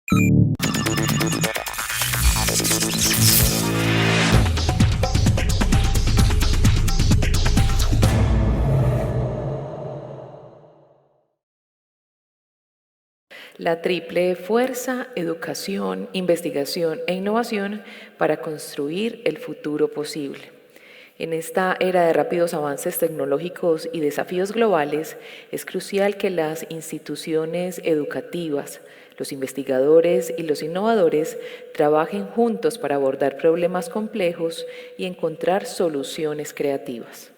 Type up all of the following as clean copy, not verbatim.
La triple fuerza: educación, investigación e innovación para construir el futuro posible. En esta era de rápidos avances tecnológicos y desafíos globales, es crucial que las instituciones educativas, los investigadores y los innovadores trabajen juntos para abordar problemas complejos y encontrar soluciones creativas.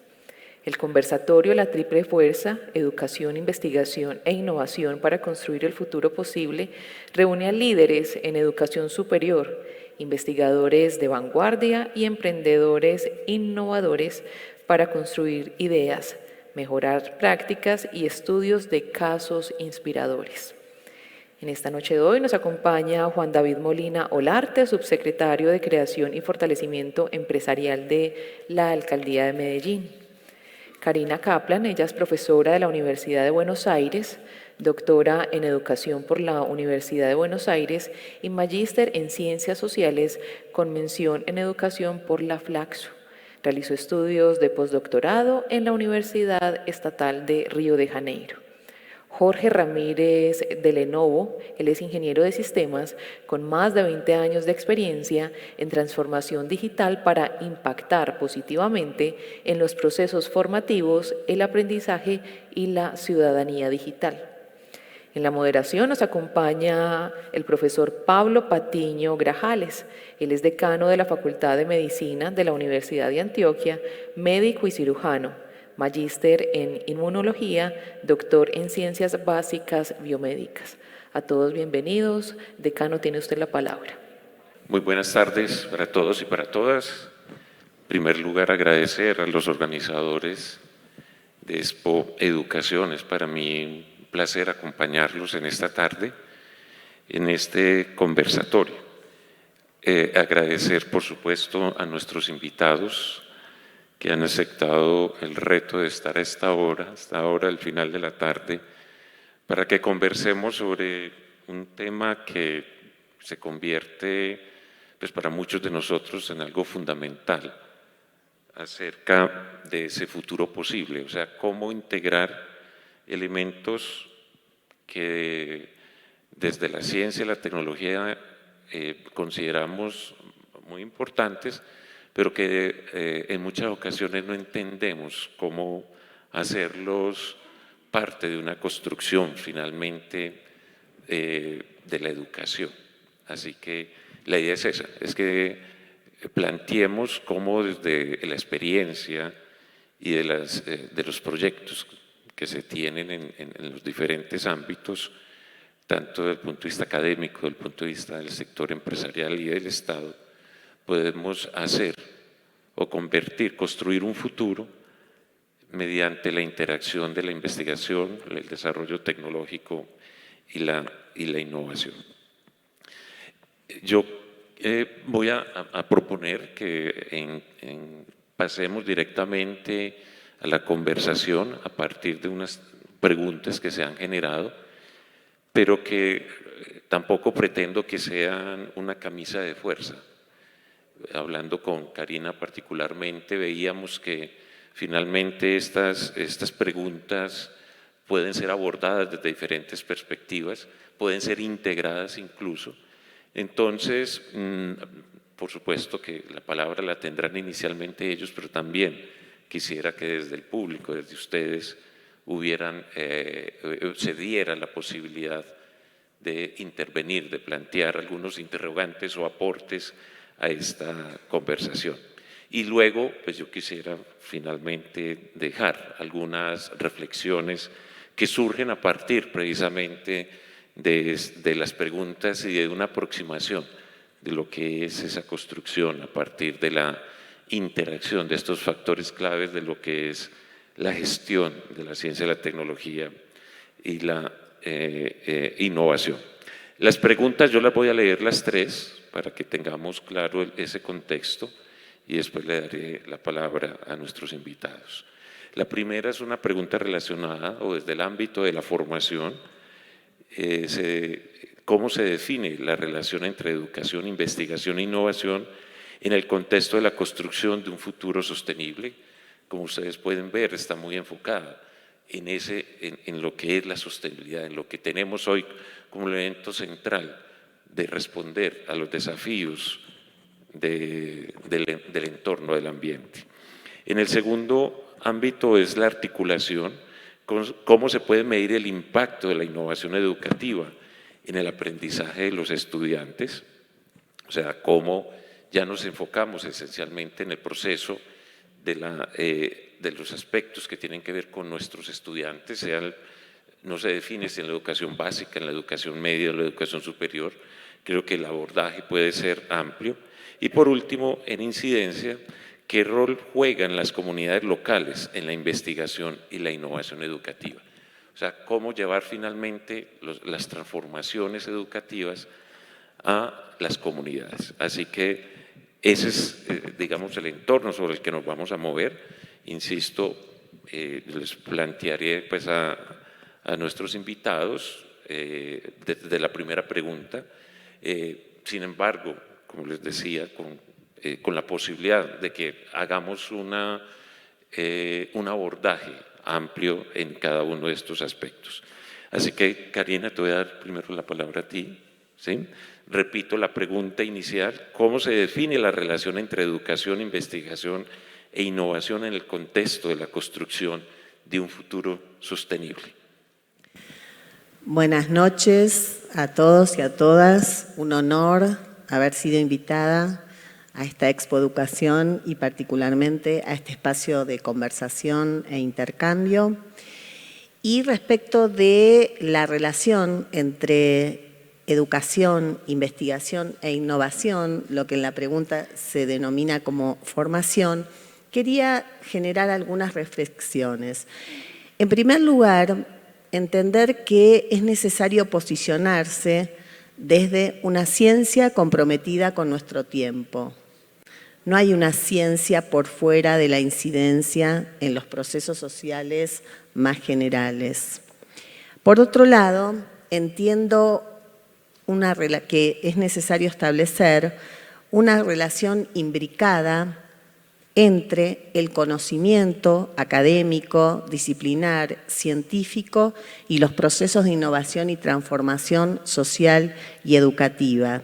El conversatorio La Triple Fuerza: Educación, Investigación e Innovación para construir el futuro posible reúne a líderes en educación superior, investigadores de vanguardia y emprendedores innovadores para construir ideas, mejorar prácticas y estudios de casos inspiradores. En esta noche de hoy nos acompaña Juan David Molina Olarte, subsecretario de Creación y Fortalecimiento Empresarial de la Alcaldía de Medellín. Karina Kaplan, ella es profesora de la Universidad de Buenos Aires, doctora en Educación por la Universidad de Buenos Aires y magíster en Ciencias Sociales con mención en Educación por la Flaxo. Realizó estudios de postdoctorado en la Universidad Estatal de Río de Janeiro. Jorge Ramírez de Lenovo, él es ingeniero de sistemas con más de 20 años de experiencia en transformación digital para impactar positivamente en los procesos formativos, el aprendizaje y la ciudadanía digital. En la moderación nos acompaña el profesor Pablo Patiño Grajales. Él es decano de la Facultad de Medicina de la Universidad de Antioquia, médico y cirujano, magíster en inmunología, doctor en ciencias básicas biomédicas. A todos bienvenidos. Decano, tiene usted la palabra. Muy buenas tardes para todos y para todas. En primer lugar, agradecer a los organizadores de Expo Educación. Es para mí un placer acompañarlos en esta tarde, en este conversatorio. Agradecer, por supuesto, a nuestros invitados que han aceptado el reto de estar a esta hora, al final de la tarde, para que conversemos sobre un tema que se convierte, pues para muchos de nosotros, en algo fundamental acerca de ese futuro posible, o sea, cómo integrar elementos que desde la ciencia y la tecnología consideramos muy importantes, pero que en muchas ocasiones no entendemos cómo hacerlos parte de una construcción finalmente de la educación. Así que la idea es esa, es que planteemos cómo desde la experiencia y de los proyectos que se tienen en los diferentes ámbitos, tanto desde el punto de vista académico, desde el punto de vista del sector empresarial y del Estado, podemos hacer o construir un futuro mediante la interacción de la investigación, el desarrollo tecnológico y la innovación. Yo voy a proponer que pasemos directamente a la conversación a partir de unas preguntas que se han generado, pero que tampoco pretendo que sean una camisa de fuerza. Hablando con Karina particularmente, veíamos que finalmente estas preguntas pueden ser abordadas desde diferentes perspectivas, pueden ser integradas incluso. Entonces, por supuesto que la palabra la tendrán inicialmente ellos, pero también quisiera que desde el público, desde ustedes, se diera la posibilidad de intervenir, de plantear algunos interrogantes o aportes a esta conversación. Y luego, pues yo quisiera finalmente dejar algunas reflexiones que surgen a partir precisamente de las preguntas y de una aproximación de lo que es esa construcción a partir de la interacción de estos factores claves de lo que es la gestión de la ciencia y la tecnología y la innovación. Las preguntas yo las voy a leer las tres para que tengamos claro ese contexto y después le daré la palabra a nuestros invitados. La primera es una pregunta relacionada o desde el ámbito de la formación, cómo se define la relación entre educación, investigación e innovación en el contexto de la construcción de un futuro sostenible. Como ustedes pueden ver, está muy enfocada en lo que es la sostenibilidad, en lo que tenemos hoy como elemento central de responder a los desafíos del entorno del ambiente. En el segundo ámbito es la articulación, cómo se puede medir el impacto de la innovación educativa en el aprendizaje de los estudiantes, o sea, cómo ya nos enfocamos esencialmente en el proceso de los aspectos que tienen que ver con nuestros estudiantes, no se define si en la educación básica, en la educación media o en la educación superior. Creo que el abordaje puede ser amplio. Y por último, en incidencia, ¿qué rol juegan las comunidades locales en la investigación y la innovación educativa? O sea, cómo llevar finalmente las transformaciones educativas a las comunidades. Así que ese es, digamos, el entorno sobre el que nos vamos a mover. Insisto, les plantearé pues, a nuestros invitados desde la primera pregunta. Sin embargo, como les decía, con la posibilidad de que hagamos un abordaje amplio en cada uno de estos aspectos. Así que, Karina, te voy a dar primero la palabra a ti, ¿sí? Repito la pregunta inicial: ¿cómo se define la relación entre educación, investigación e innovación en el contexto de la construcción de un futuro sostenible? Buenas noches a todos y a todas. Un honor haber sido invitada a esta Expo Educación y particularmente a este espacio de conversación e intercambio. Y respecto de la relación entre educación, investigación e innovación, lo que en la pregunta se denomina como formación, quería generar algunas reflexiones. En primer lugar, entender que es necesario posicionarse desde una ciencia comprometida con nuestro tiempo. No hay una ciencia por fuera de la incidencia en los procesos sociales más generales. Por otro lado, entiendo que es necesario establecer una relación imbricada entre el conocimiento académico, disciplinar, científico y los procesos de innovación y transformación social y educativa.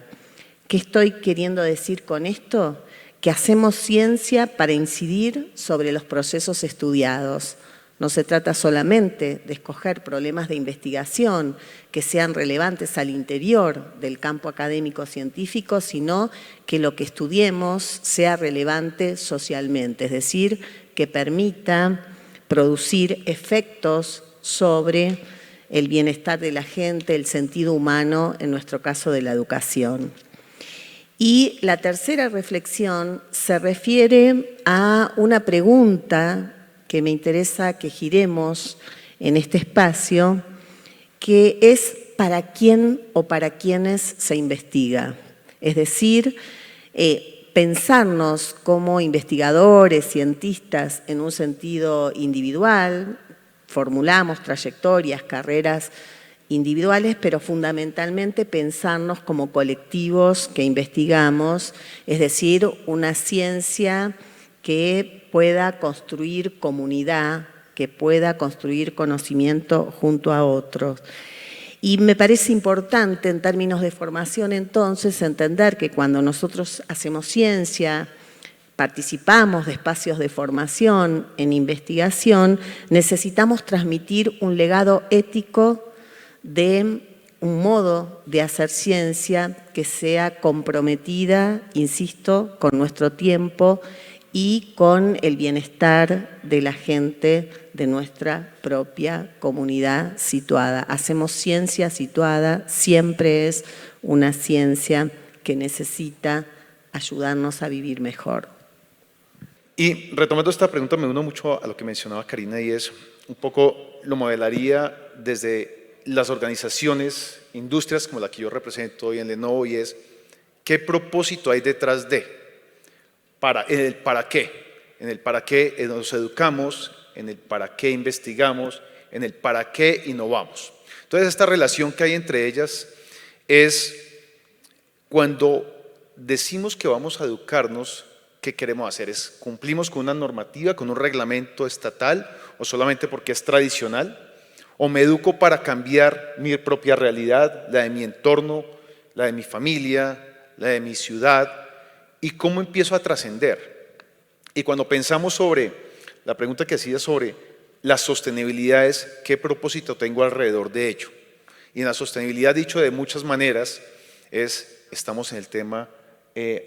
¿Qué estoy queriendo decir con esto? Que hacemos ciencia para incidir sobre los procesos estudiados. No se trata solamente de escoger problemas de investigación que sean relevantes al interior del campo académico-científico, sino que lo que estudiemos sea relevante socialmente, es decir, que permita producir efectos sobre el bienestar de la gente, el sentido humano, en nuestro caso de la educación. Y la tercera reflexión se refiere a una pregunta que me interesa que giremos en este espacio, que es ¿para quién o para quiénes se investiga? Es decir, pensarnos como investigadores, cientistas en un sentido individual, formulamos trayectorias, carreras individuales, pero fundamentalmente pensarnos como colectivos que investigamos, es decir, una ciencia que pueda construir comunidad, que pueda construir conocimiento junto a otros. Y me parece importante en términos de formación entonces entender que cuando nosotros hacemos ciencia, participamos de espacios de formación en investigación, necesitamos transmitir un legado ético de un modo de hacer ciencia que sea comprometida, insisto, con nuestro tiempo y con el bienestar de la gente de nuestra propia comunidad situada. Hacemos ciencia situada, siempre es una ciencia que necesita ayudarnos a vivir mejor. Y retomando esta pregunta, me uno mucho a lo que mencionaba Karina, y es un poco, lo modelaría desde las organizaciones, industrias como la que yo represento hoy en Lenovo, y es ¿qué propósito hay detrás de? En el para qué nos educamos, en el para qué investigamos, en el para qué innovamos. Entonces, esta relación que hay entre ellas es cuando decimos que vamos a educarnos, ¿qué queremos hacer? ¿Es cumplimos con una normativa, con un reglamento estatal o solamente porque es tradicional? ¿O me educo para cambiar mi propia realidad, la de mi entorno, la de mi familia, la de mi ciudad? ¿Y cómo empiezo a trascender? Y cuando pensamos sobre la pregunta que hacía sobre la sostenibilidad es ¿qué propósito tengo alrededor de ello? Y en la sostenibilidad, dicho de muchas maneras, estamos en el tema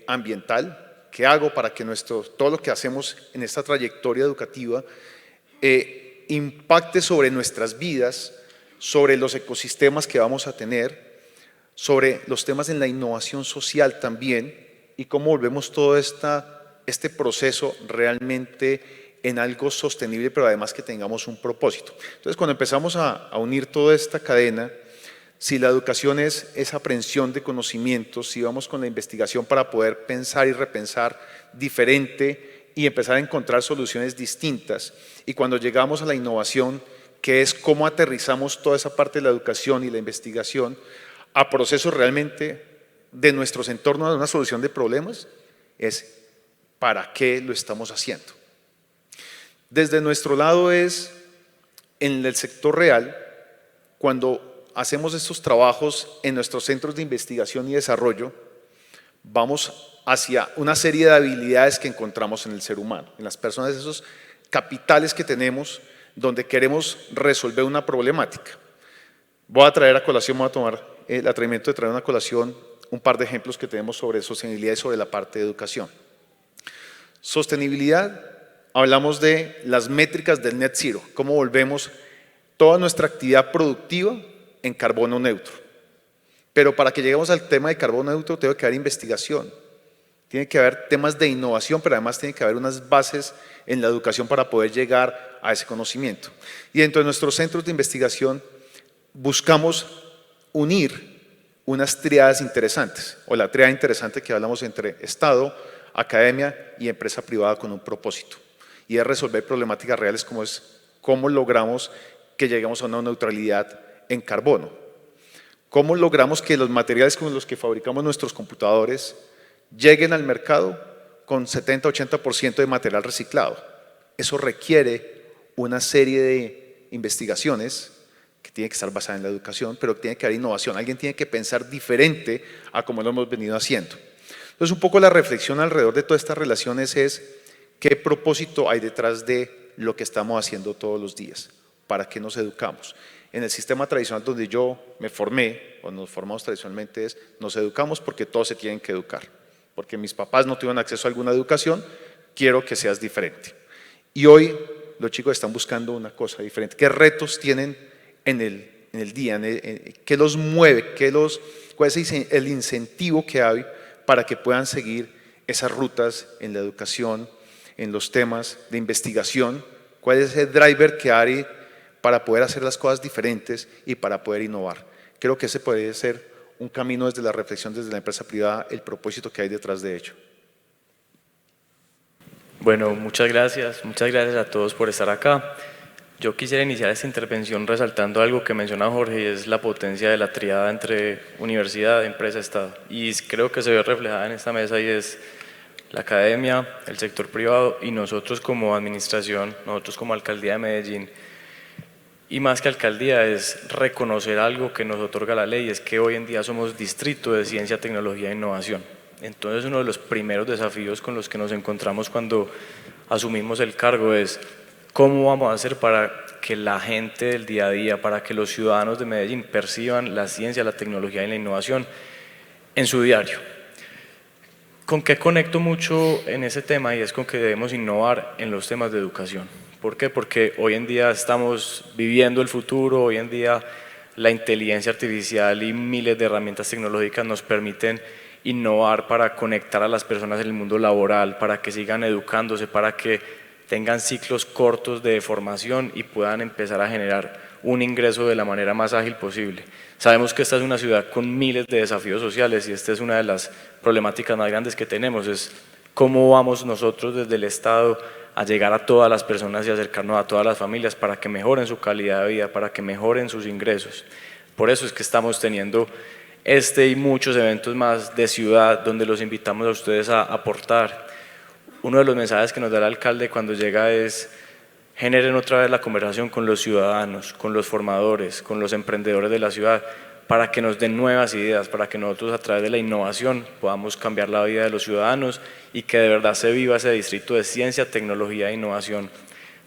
ambiental. ¿Qué hago para que todo lo que hacemos en esta trayectoria educativa impacte sobre nuestras vidas, sobre los ecosistemas que vamos a tener, sobre los temas en la innovación social también, y cómo volvemos todo este proceso realmente en algo sostenible, pero además que tengamos un propósito? Entonces, cuando empezamos a unir toda esta cadena, si la educación es esa aprehensión de conocimientos, si vamos con la investigación para poder pensar y repensar diferente y empezar a encontrar soluciones distintas, y cuando llegamos a la innovación, que es cómo aterrizamos toda esa parte de la educación y la investigación a procesos realmente de nuestros entornos, a una solución de problemas, es ¿para qué lo estamos haciendo? Desde nuestro lado es, en el sector real, cuando hacemos estos trabajos en nuestros centros de investigación y desarrollo, vamos hacia una serie de habilidades que encontramos en el ser humano, en las personas, esos capitales que tenemos donde queremos resolver una problemática. Voy a traer a colación, voy a tomar el atrevimiento de traer a colación un par de ejemplos que tenemos sobre sostenibilidad y sobre la parte de educación. Sostenibilidad, hablamos de las métricas del net zero, cómo volvemos toda nuestra actividad productiva en carbono neutro. Pero para que lleguemos al tema de carbono neutro tiene que haber investigación, tiene que haber temas de innovación, pero además tiene que haber unas bases en la educación para poder llegar a ese conocimiento. Y dentro de nuestros centros de investigación buscamos unir unas triadas interesantes, o la triada interesante que hablamos entre Estado, academia y empresa privada con un propósito. Y es resolver problemáticas reales como es cómo logramos que lleguemos a una neutralidad en carbono. ¿Cómo logramos que los materiales con los que fabricamos nuestros computadores lleguen al mercado con 70-80% de material reciclado? Eso requiere una serie de investigaciones que tiene que estar basada en la educación, pero que tiene que haber innovación. Alguien tiene que pensar diferente a como lo hemos venido haciendo. Entonces, un poco la reflexión alrededor de todas estas relaciones es qué propósito hay detrás de lo que estamos haciendo todos los días, para qué nos educamos. En el sistema tradicional donde yo me formé, o nos formamos tradicionalmente, nos educamos porque todos se tienen que educar, porque mis papás no tuvieron acceso a alguna educación, quiero que seas diferente. Y hoy los chicos están buscando una cosa diferente. ¿Qué retos tienen en el día? ¿Qué los mueve? ¿Cuál es el incentivo que hay para que puedan seguir esas rutas en la educación, en los temas de investigación? ¿Cuál es ese driver que hay para poder hacer las cosas diferentes y para poder innovar? Creo que ese puede ser un camino desde la reflexión, desde la empresa privada, el propósito que hay detrás de ello. Bueno, muchas gracias a todos por estar acá. Yo quisiera iniciar esta intervención resaltando algo que menciona Jorge, y es la potencia de la triada entre universidad, empresa, Estado. Y creo que se ve reflejada en esta mesa, y es la academia, el sector privado y nosotros como administración, nosotros como Alcaldía de Medellín. Y más que alcaldía es reconocer algo que nos otorga la ley, es que hoy en día somos distrito de ciencia, tecnología e innovación. Entonces uno de los primeros desafíos con los que nos encontramos cuando asumimos el cargo es cómo vamos a hacer para que la gente del día a día, para que los ciudadanos de Medellín perciban la ciencia, la tecnología y la innovación en su diario. ¿Con qué conecto mucho en ese tema? Y es con que debemos innovar en los temas de educación. ¿Por qué? Porque hoy en día estamos viviendo el futuro, hoy en día la inteligencia artificial y miles de herramientas tecnológicas nos permiten innovar para conectar a las personas en el mundo laboral, para que sigan educándose, para que tengan ciclos cortos de formación y puedan empezar a generar un ingreso de la manera más ágil posible. Sabemos que esta es una ciudad con miles de desafíos sociales y esta es una de las problemáticas más grandes que tenemos, es cómo vamos nosotros desde el Estado a llegar a todas las personas y acercarnos a todas las familias para que mejoren su calidad de vida, para que mejoren sus ingresos. Por eso es que estamos teniendo este y muchos eventos más de ciudad donde los invitamos a ustedes a aportar. Uno de los mensajes que nos da el alcalde cuando llega es: generen otra vez la conversación con los ciudadanos, con los formadores, con los emprendedores de la ciudad, para que nos den nuevas ideas, para que nosotros a través de la innovación podamos cambiar la vida de los ciudadanos y que de verdad se viva ese distrito de ciencia, tecnología e innovación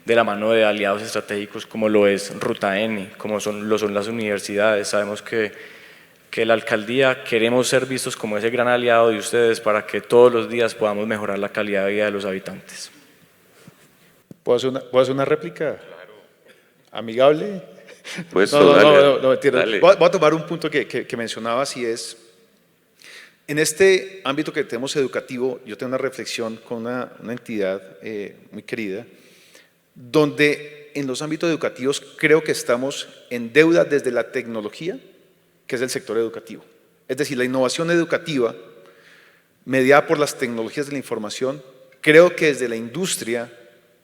de la mano de aliados estratégicos como lo es Ruta N, como lo son las universidades. Sabemos que la alcaldía queremos ser vistos como ese gran aliado de ustedes para que todos los días podamos mejorar la calidad de vida de los habitantes. ¿Puedo hacer una réplica? Claro. ¿Amigable? Pues no, mentira. Voy a tomar un punto que mencionabas, y es, en este ámbito que tenemos educativo, yo tengo una reflexión con una entidad muy querida, donde en los ámbitos educativos creo que estamos en deuda desde la tecnología, que es el sector educativo. Es decir, la innovación educativa, mediada por las tecnologías de la información, creo que desde la industria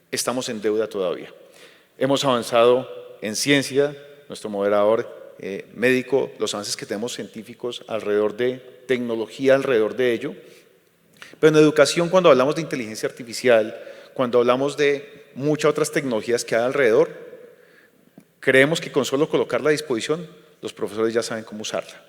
estamos en deuda todavía. Hemos avanzado en ciencia, nuestro moderador médico, los avances que tenemos científicos alrededor de tecnología, alrededor de ello, pero en educación, cuando hablamos de inteligencia artificial, cuando hablamos de muchas otras tecnologías que hay alrededor, creemos que con solo colocarla a disposición, los profesores ya saben cómo usarla.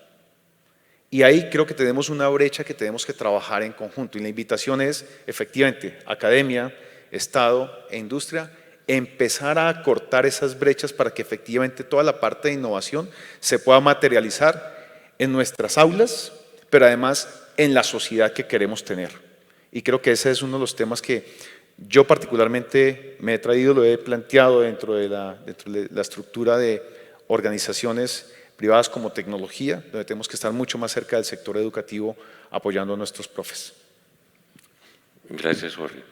Y ahí creo que tenemos una brecha que tenemos que trabajar en conjunto, y la invitación es, efectivamente, academia, Estado e industria, empezar a acortar esas brechas para que efectivamente toda la parte de innovación se pueda materializar en nuestras aulas, pero además en la sociedad que queremos tener. Y creo que ese es uno de los temas que yo particularmente me he traído, lo he planteado dentro de la estructura de organizaciones privadas como tecnología, donde tenemos que estar mucho más cerca del sector educativo apoyando a nuestros profes. Gracias, Jorge.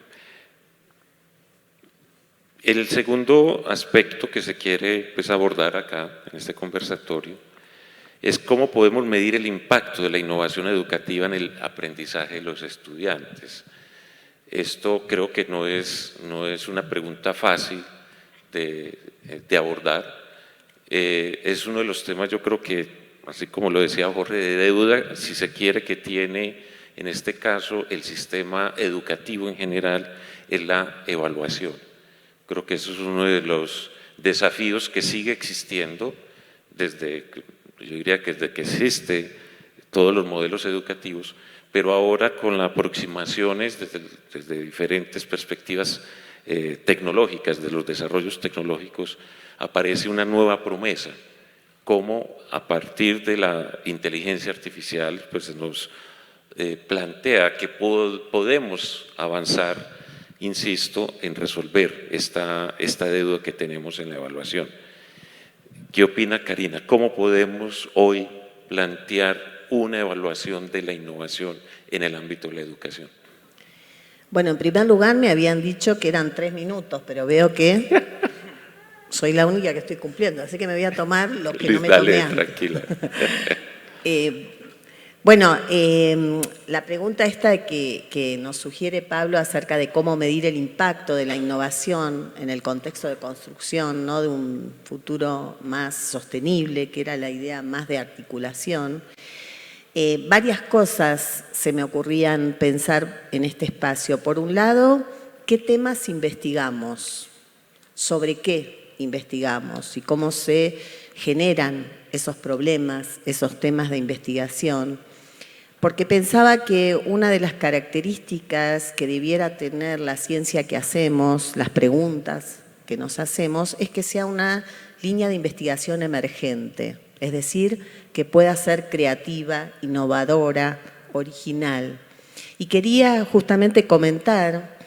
El segundo aspecto que se quiere abordar acá en este conversatorio es cómo podemos medir el impacto de la innovación educativa en el aprendizaje de los estudiantes. Esto creo que no es una pregunta fácil de abordar. Es uno de los temas, yo creo que, así como lo decía Jorge, de deuda, si se quiere, que tiene en este caso el sistema educativo en general, es la evaluación. Creo que eso es uno de los desafíos que sigue existiendo yo diría que desde que existe todos los modelos educativos, pero ahora con las aproximaciones desde diferentes perspectivas tecnológicas, de los desarrollos tecnológicos, aparece una nueva promesa, cómo a partir de la inteligencia artificial pues nos plantea que podemos avanzar, insisto, en resolver esta deuda que tenemos en la evaluación. ¿Qué opina Karina? ¿Cómo podemos hoy plantear una evaluación de la innovación en el ámbito de la educación? Bueno, en primer lugar me habían dicho que eran 3 minutos, pero veo que soy la única que estoy cumpliendo, así que me voy a tomar lo que no me tomé antes. Tranquila. Bueno, la pregunta esta que nos sugiere Pablo acerca de cómo medir el impacto de la innovación en el contexto de construcción, ¿no?, de un futuro más sostenible, que era la idea más de articulación, varias cosas se me ocurrían pensar en este espacio. Por un lado, ¿qué temas investigamos? ¿Sobre qué investigamos? ¿Y cómo se generan esos problemas, esos temas de investigación? Porque pensaba que una de las características que debiera tener la ciencia que hacemos, las preguntas que nos hacemos, es que sea una línea de investigación emergente, es decir, que pueda ser creativa, innovadora, original. Y quería justamente comentar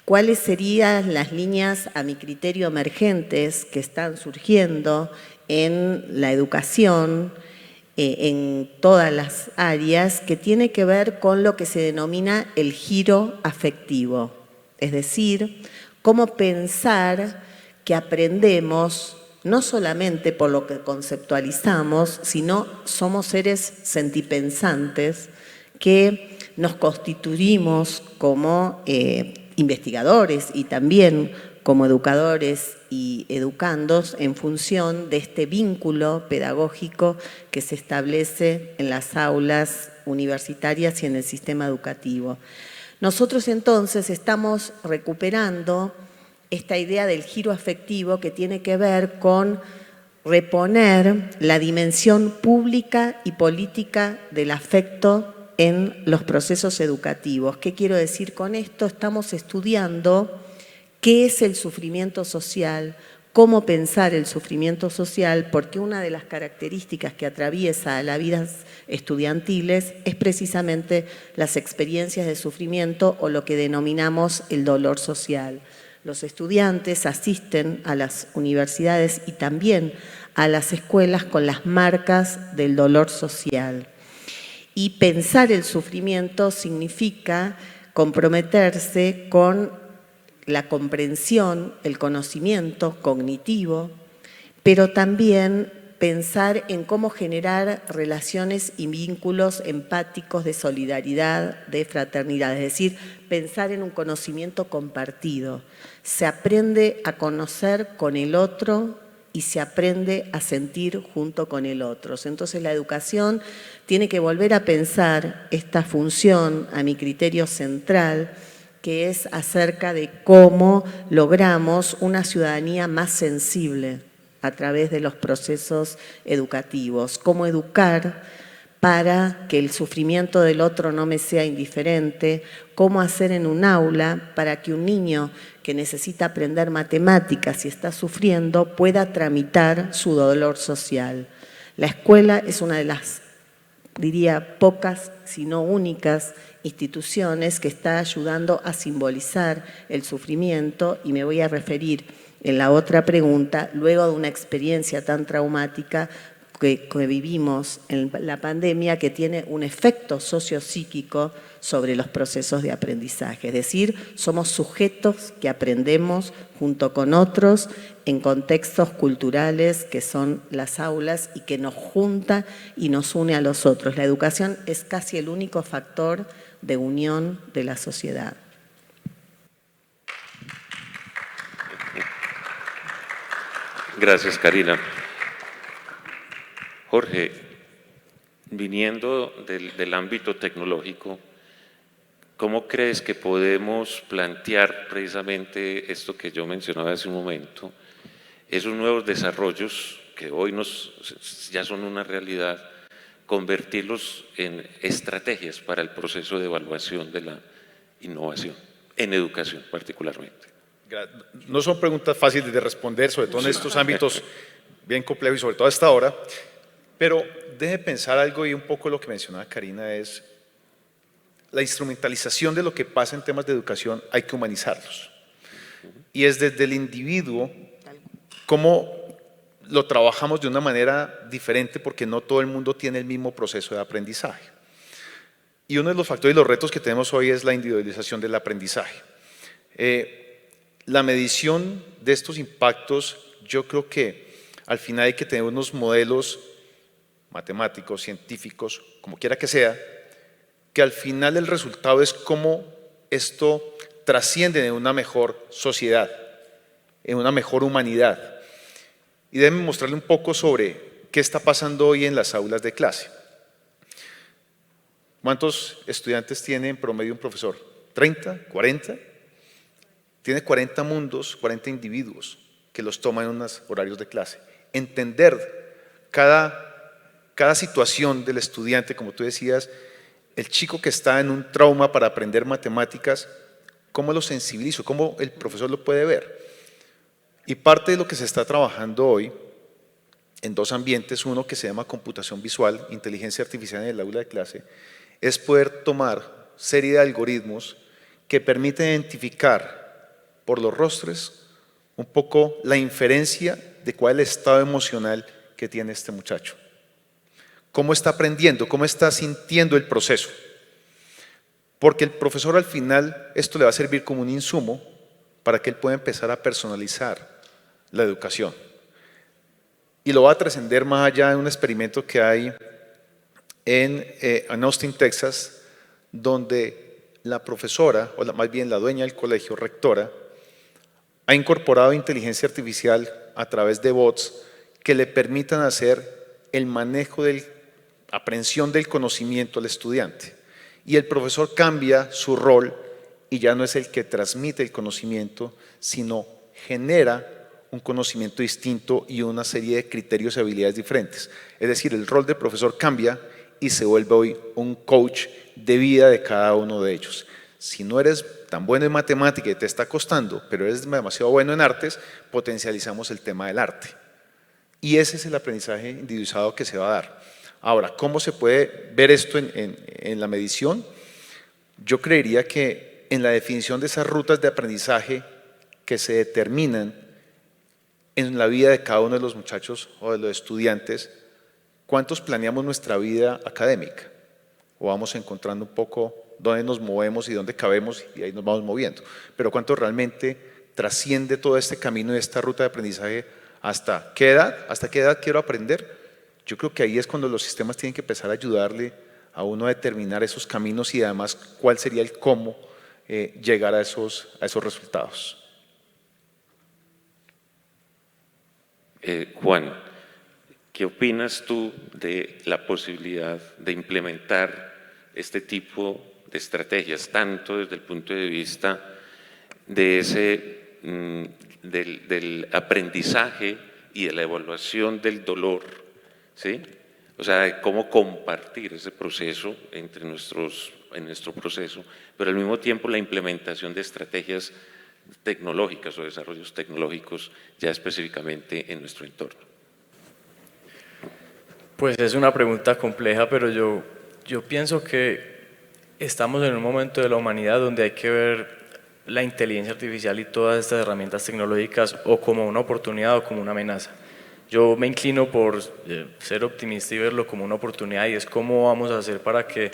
cuáles serían las líneas, a mi criterio, emergentes que están surgiendo en la educación, en todas las áreas, que tiene que ver con lo que se denomina el giro afectivo. Es decir, cómo pensar que aprendemos no solamente por lo que conceptualizamos, sino somos seres sentipensantes que nos constituimos como investigadores y también como educadores y educandos en función de este vínculo pedagógico que se establece en las aulas universitarias y en el sistema educativo. Nosotros entonces estamos recuperando esta idea del giro afectivo que tiene que ver con reponer la dimensión pública y política del afecto en los procesos educativos. ¿Qué quiero decir con esto? Estamos estudiando qué es el sufrimiento social, cómo pensar el sufrimiento social, porque una de las características que atraviesa a las vidas estudiantiles es precisamente las experiencias de sufrimiento o lo que denominamos el dolor social. Los estudiantes asisten a las universidades y también a las escuelas con las marcas del dolor social. Y pensar el sufrimiento significa comprometerse con la comprensión, el conocimiento cognitivo, pero también pensar en cómo generar relaciones y vínculos empáticos de solidaridad, de fraternidad, es decir, pensar en un conocimiento compartido. Se aprende a conocer con el otro y se aprende a sentir junto con el otro. Entonces la educación tiene que volver a pensar esta función, a mi criterio central, que es acerca de cómo logramos una ciudadanía más sensible a través de los procesos educativos. Cómo educar para que el sufrimiento del otro no me sea indiferente, cómo hacer en un aula para que un niño que necesita aprender matemáticas y está sufriendo pueda tramitar su dolor social. La escuela es una de las, diría, pocas, si no únicas, instituciones que está ayudando a simbolizar el sufrimiento, y me voy a referir en la otra pregunta, luego de una experiencia tan traumática que vivimos en la pandemia, que tiene un efecto sociopsíquico sobre los procesos de aprendizaje. Es decir, somos sujetos que aprendemos junto con otros en contextos culturales que son las aulas y que nos junta y nos une a los otros. La educación es casi el único factor de unión de la sociedad. Gracias, Karina. Jorge, viniendo del ámbito tecnológico, ¿cómo crees que podemos plantear precisamente esto que yo mencionaba hace un momento, esos nuevos desarrollos que hoy ya son una realidad, convertirlos en estrategias para el proceso de evaluación de la innovación, en educación particularmente? No son preguntas fáciles de responder, sobre todo en estos ámbitos bien complejos y sobre todo a esta hora, pero deje pensar algo, y un poco lo que mencionaba Karina es la instrumentalización de lo que pasa en temas de educación, hay que humanizarlos. Y es desde el individuo cómo lo trabajamos de una manera diferente, porque no todo el mundo tiene el mismo proceso de aprendizaje. Y uno de los factores y los retos que tenemos hoy es la individualización del aprendizaje. La medición de estos impactos, yo creo que al final hay que tener unos modelos matemáticos, científicos, como quiera que sea, que al final el resultado es cómo esto trasciende en una mejor sociedad, en una mejor humanidad. Y déjenme mostrarle un poco sobre qué está pasando hoy en las aulas de clase. ¿Cuántos estudiantes tiene en promedio un profesor? ¿30? ¿40? Tiene 40 mundos, 40 individuos que los toman en unos horarios de clase. Entender cada situación del estudiante, como tú decías, el chico que está en un trauma para aprender matemáticas, ¿cómo lo sensibilizo? ¿Cómo el profesor lo puede ver? Y parte de lo que se está trabajando hoy en dos ambientes, uno que se llama computación visual, inteligencia artificial en el aula de clase, es poder tomar serie de algoritmos que permiten identificar por los rostros un poco la inferencia de cuál es el estado emocional que tiene este muchacho. ¿Cómo está aprendiendo? ¿Cómo está sintiendo el proceso? Porque el profesor al final esto le va a servir como un insumo para que él pueda empezar a personalizar la educación. Y lo va a trascender más allá de un experimento que hay en Austin, Texas, donde la profesora, o más bien la dueña del colegio, rectora, ha incorporado inteligencia artificial a través de bots que le permitan hacer el manejo de aprehensión del conocimiento al estudiante. Y el profesor cambia su rol y ya no es el que transmite el conocimiento, sino genera un conocimiento distinto y una serie de criterios y habilidades diferentes. Es decir, el rol del profesor cambia y se vuelve hoy un coach de vida de cada uno de ellos. Si no eres tan bueno en matemática y te está costando, pero eres demasiado bueno en artes, potencializamos el tema del arte. Y ese es el aprendizaje individualizado que se va a dar. Ahora, ¿cómo se puede ver esto en la medición? Yo creería que en la definición de esas rutas de aprendizaje que se determinan en la vida de cada uno de los muchachos o de los estudiantes, ¿cuántos planeamos nuestra vida académica? O vamos encontrando un poco dónde nos movemos y dónde cabemos y ahí nos vamos moviendo. Pero ¿cuánto realmente trasciende todo este camino y esta ruta de aprendizaje? ¿Hasta qué edad quiero aprender? Yo creo que ahí es cuando los sistemas tienen que empezar a ayudarle a uno a determinar esos caminos y además cuál sería el cómo llegar a esos resultados. Juan, ¿qué opinas tú de la posibilidad de implementar este tipo de estrategias, tanto desde el punto de vista de del aprendizaje y de la evaluación del dolor, ¿sí? O sea, de cómo compartir ese proceso en nuestro proceso, pero al mismo tiempo la implementación de estrategias tecnológicas o desarrollos tecnológicos ya específicamente en nuestro entorno? Pues es una pregunta compleja, pero yo pienso que estamos en un momento de la humanidad donde hay que ver la inteligencia artificial y todas estas herramientas tecnológicas o como una oportunidad o como una amenaza. Yo me inclino por ser optimista y verlo como una oportunidad, y es cómo vamos a hacer para que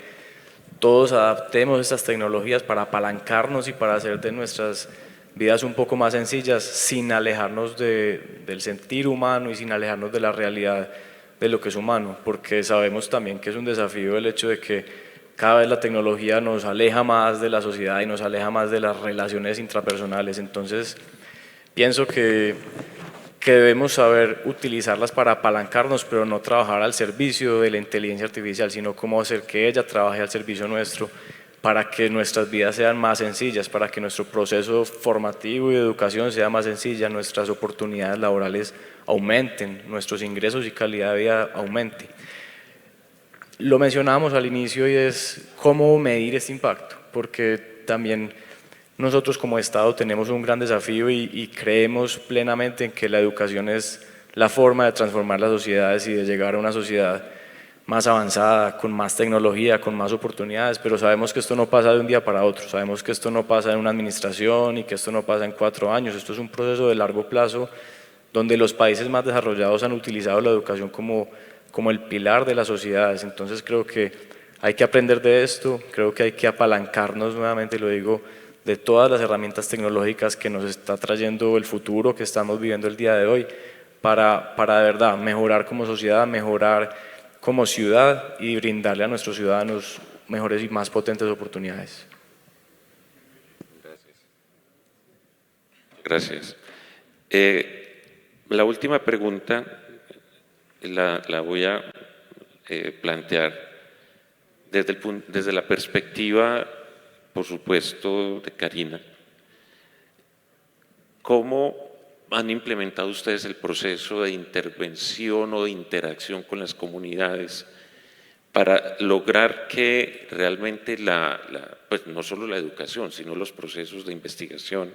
todos adaptemos estas tecnologías para apalancarnos y para hacer de nuestras vidas un poco más sencillas, sin alejarnos del sentir humano y sin alejarnos de la realidad de lo que es humano, porque sabemos también que es un desafío el hecho de que cada vez la tecnología nos aleja más de la sociedad y nos aleja más de las relaciones intrapersonales. Entonces pienso que debemos saber utilizarlas para apalancarnos, pero no trabajar al servicio de la inteligencia artificial, sino cómo hacer que ella trabaje al servicio nuestro para que nuestras vidas sean más sencillas, para que nuestro proceso formativo y de educación sea más sencilla, nuestras oportunidades laborales aumenten, nuestros ingresos y calidad de vida aumente. Lo mencionábamos al inicio y es cómo medir este impacto, porque también nosotros como Estado tenemos un gran desafío y creemos plenamente en que la educación es la forma de transformar las sociedades y de llegar a una sociedad más avanzada, con más tecnología, con más oportunidades, pero sabemos que esto no pasa de un día para otro, sabemos que esto no pasa en una administración y que esto no pasa en 4 años, esto es un proceso de largo plazo donde los países más desarrollados han utilizado la educación como el pilar de las sociedades. Entonces creo que hay que aprender de esto, creo que hay que apalancarnos, nuevamente lo digo, de todas las herramientas tecnológicas que nos está trayendo el futuro que estamos viviendo el día de hoy para de verdad mejorar como sociedad, mejorar como ciudad y brindarle a nuestros ciudadanos mejores y más potentes oportunidades. Gracias. La última pregunta la voy a plantear desde la perspectiva, por supuesto, de Karina. ¿Cómo han implementado ustedes el proceso de intervención o de interacción con las comunidades para lograr que realmente pues no solo la educación, sino los procesos de investigación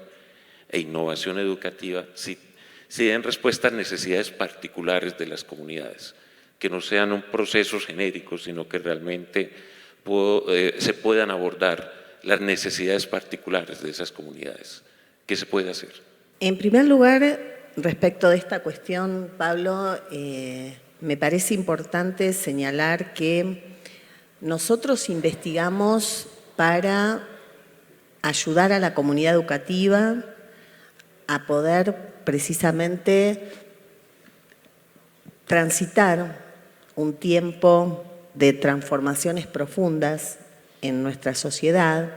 e innovación educativa sí den respuesta a necesidades particulares de las comunidades, que no sean procesos genéricos, sino que realmente se puedan abordar las necesidades particulares de esas comunidades? ¿Qué se puede hacer? En primer lugar, respecto de esta cuestión, Pablo, me parece importante señalar que nosotros investigamos para ayudar a la comunidad educativa a poder precisamente transitar un tiempo de transformaciones profundas en nuestra sociedad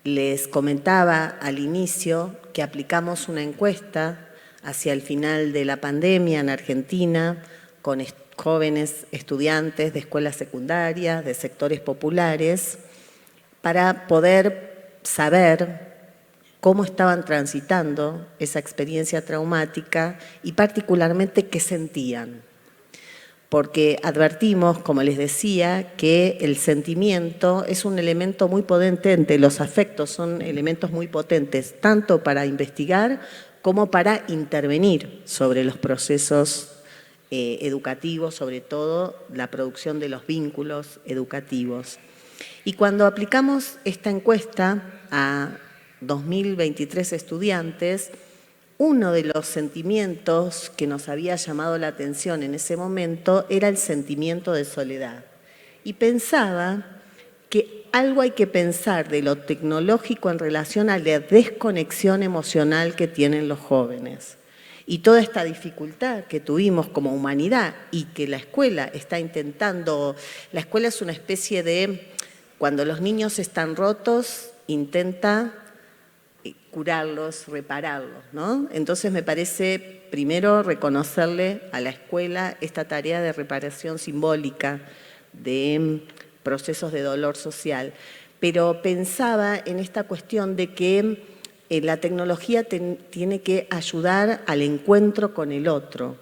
Les comentaba al inicio que aplicamos una encuesta hacia el final de la pandemia en Argentina con jóvenes estudiantes de escuelas secundarias, de sectores populares, para poder saber cómo estaban transitando esa experiencia traumática y particularmente qué sentían. Porque advertimos, como les decía, que el sentimiento es un elemento muy potente, los afectos son elementos muy potentes, tanto para investigar como para intervenir sobre los procesos educativos, sobre todo la producción de los vínculos educativos. Y cuando aplicamos esta encuesta a 2023 estudiantes, uno de los sentimientos que nos había llamado la atención en ese momento era el sentimiento de soledad. Y pensaba que algo hay que pensar de lo tecnológico en relación a la desconexión emocional que tienen los jóvenes. Y toda esta dificultad que tuvimos como humanidad y que la escuela está intentando, la escuela es una especie de, cuando los niños están rotos, intenta curarlos, repararlos, ¿no? Entonces me parece primero reconocerle a la escuela esta tarea de reparación simbólica de procesos de dolor social, pero pensaba en esta cuestión de que la tecnología tiene que ayudar al encuentro con el otro,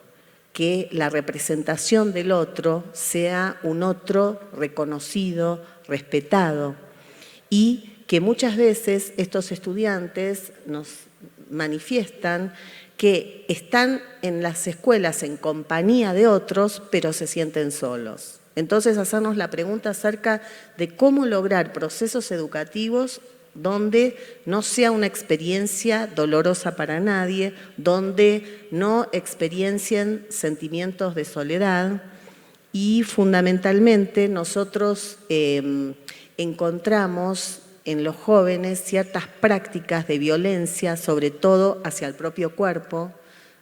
que la representación del otro sea un otro reconocido, respetado, y que muchas veces estos estudiantes nos manifiestan que están en las escuelas en compañía de otros, pero se sienten solos. Entonces, hacernos la pregunta acerca de cómo lograr procesos educativos donde no sea una experiencia dolorosa para nadie, donde no experiencien sentimientos de soledad y fundamentalmente nosotros encontramos en los jóvenes ciertas prácticas de violencia, sobre todo hacia el propio cuerpo,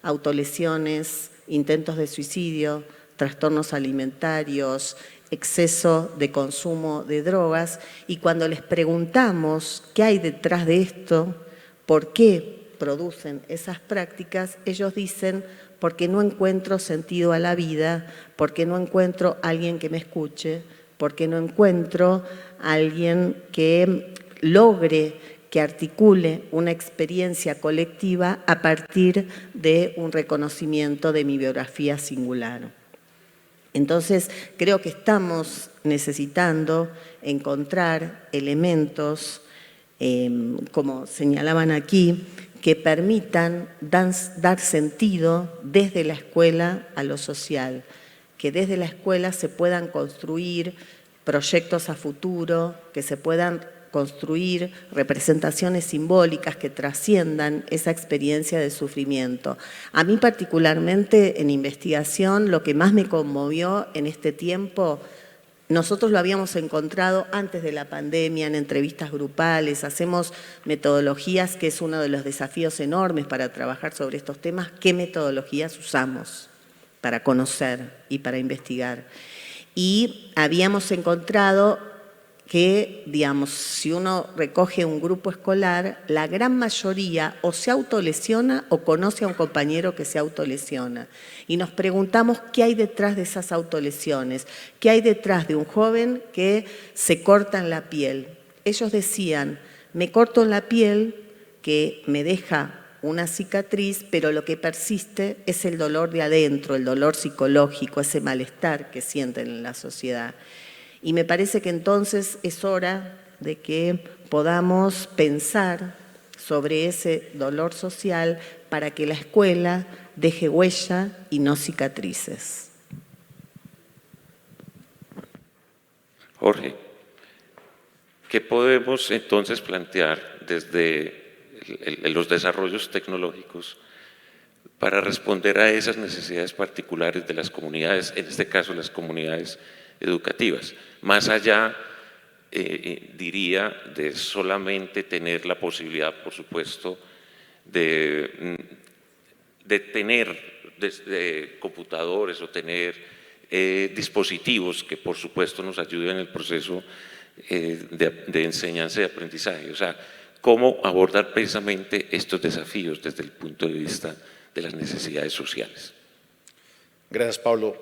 autolesiones, intentos de suicidio, trastornos alimentarios, exceso de consumo de drogas, y cuando les preguntamos qué hay detrás de esto, por qué producen esas prácticas, ellos dicen, porque no encuentro sentido a la vida, porque no encuentro a alguien que me escuche, porque no encuentro a alguien que logre, que articule una experiencia colectiva a partir de un reconocimiento de mi biografía singular. Entonces, creo que estamos necesitando encontrar elementos, como señalaban aquí, que permitan dar sentido desde la escuela a lo social, que desde la escuela se puedan construir proyectos a futuro, que se puedan construir representaciones simbólicas que trasciendan esa experiencia de sufrimiento. A mí particularmente en investigación lo que más me conmovió en este tiempo, nosotros lo habíamos encontrado antes de la pandemia en entrevistas grupales, hacemos metodologías que es uno de los desafíos enormes para trabajar sobre estos temas, ¿qué metodologías usamos para conocer y para investigar? Y habíamos encontrado que, digamos, si uno recoge un grupo escolar, la gran mayoría o se autolesiona o conoce a un compañero que se autolesiona. Y nos preguntamos qué hay detrás de esas autolesiones, qué hay detrás de un joven que se corta en la piel. Ellos decían, me corto en la piel que me deja una cicatriz, pero lo que persiste es el dolor de adentro, el dolor psicológico, ese malestar que sienten en la sociedad. Y me parece que entonces es hora de que podamos pensar sobre ese dolor social para que la escuela deje huella y no cicatrices. Jorge, ¿qué podemos entonces plantear desde los desarrollos tecnológicos para responder a esas necesidades particulares de las comunidades, en este caso las comunidades educativas, más allá, diría, de solamente tener la posibilidad, por supuesto, de tener desde computadores o tener dispositivos que por supuesto nos ayuden en el proceso de enseñanza y aprendizaje. O sea, cómo abordar precisamente estos desafíos desde el punto de vista de las necesidades sociales. Gracias, Pablo.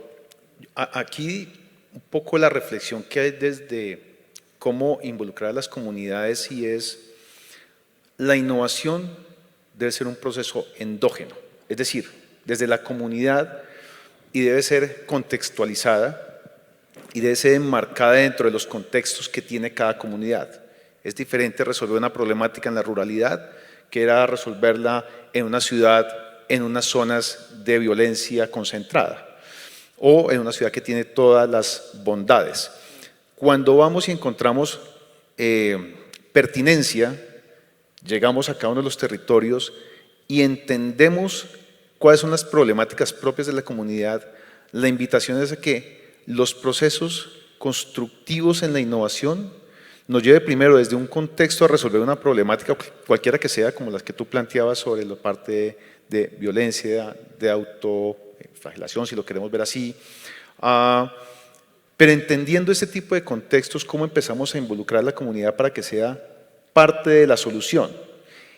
Aquí un poco la reflexión que hay desde cómo involucrar a las comunidades, y es la innovación debe ser un proceso endógeno, es decir, desde la comunidad, y debe ser contextualizada y debe ser enmarcada dentro de los contextos que tiene cada comunidad. Es diferente resolver una problemática en la ruralidad que era resolverla en una ciudad, en unas zonas de violencia concentrada, o en una ciudad que tiene todas las bondades. Cuando vamos y encontramos pertinencia, llegamos a cada uno de los territorios y entendemos cuáles son las problemáticas propias de la comunidad. La invitación es a que los procesos constructivos en la innovación nos lleve primero desde un contexto a resolver una problemática, cualquiera que sea, como las que tú planteabas sobre la parte de violencia, de autoflagelación, si lo queremos ver así, pero entendiendo este tipo de contextos, cómo empezamos a involucrar a la comunidad para que sea parte de la solución,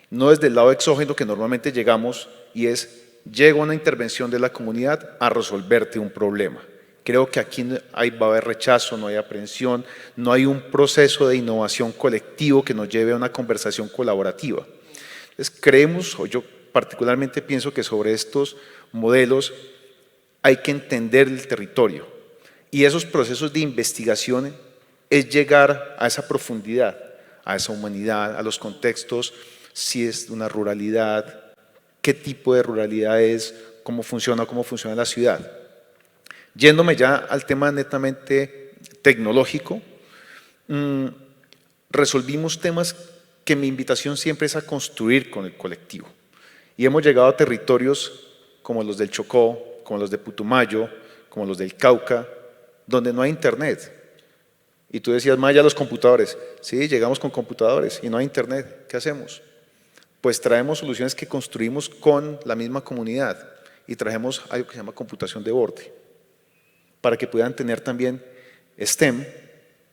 no desde el lado exógeno que normalmente llegamos, y es, llega una intervención de la comunidad a resolverte un problema. Creo que aquí va a haber rechazo, no hay aprehensión, no hay un proceso de innovación colectivo que nos lleve a una conversación colaborativa. Entonces creemos, o yo particularmente pienso que sobre estos modelos hay que entender el territorio, y esos procesos de investigación es llegar a esa profundidad, a esa humanidad, a los contextos, si es una ruralidad, qué tipo de ruralidad es, cómo funciona la ciudad. Yéndome ya al tema netamente tecnológico, resolvimos temas que mi invitación siempre es a construir con el colectivo. Y hemos llegado a territorios como los del Chocó, como los de Putumayo, como los del Cauca, donde no hay internet. Y tú decías, Maya, los computadores. Sí, llegamos con computadores y no hay internet. ¿Qué hacemos? Pues traemos soluciones que construimos con la misma comunidad y trajemos algo que se llama computación de borde, para que puedan tener también STEM,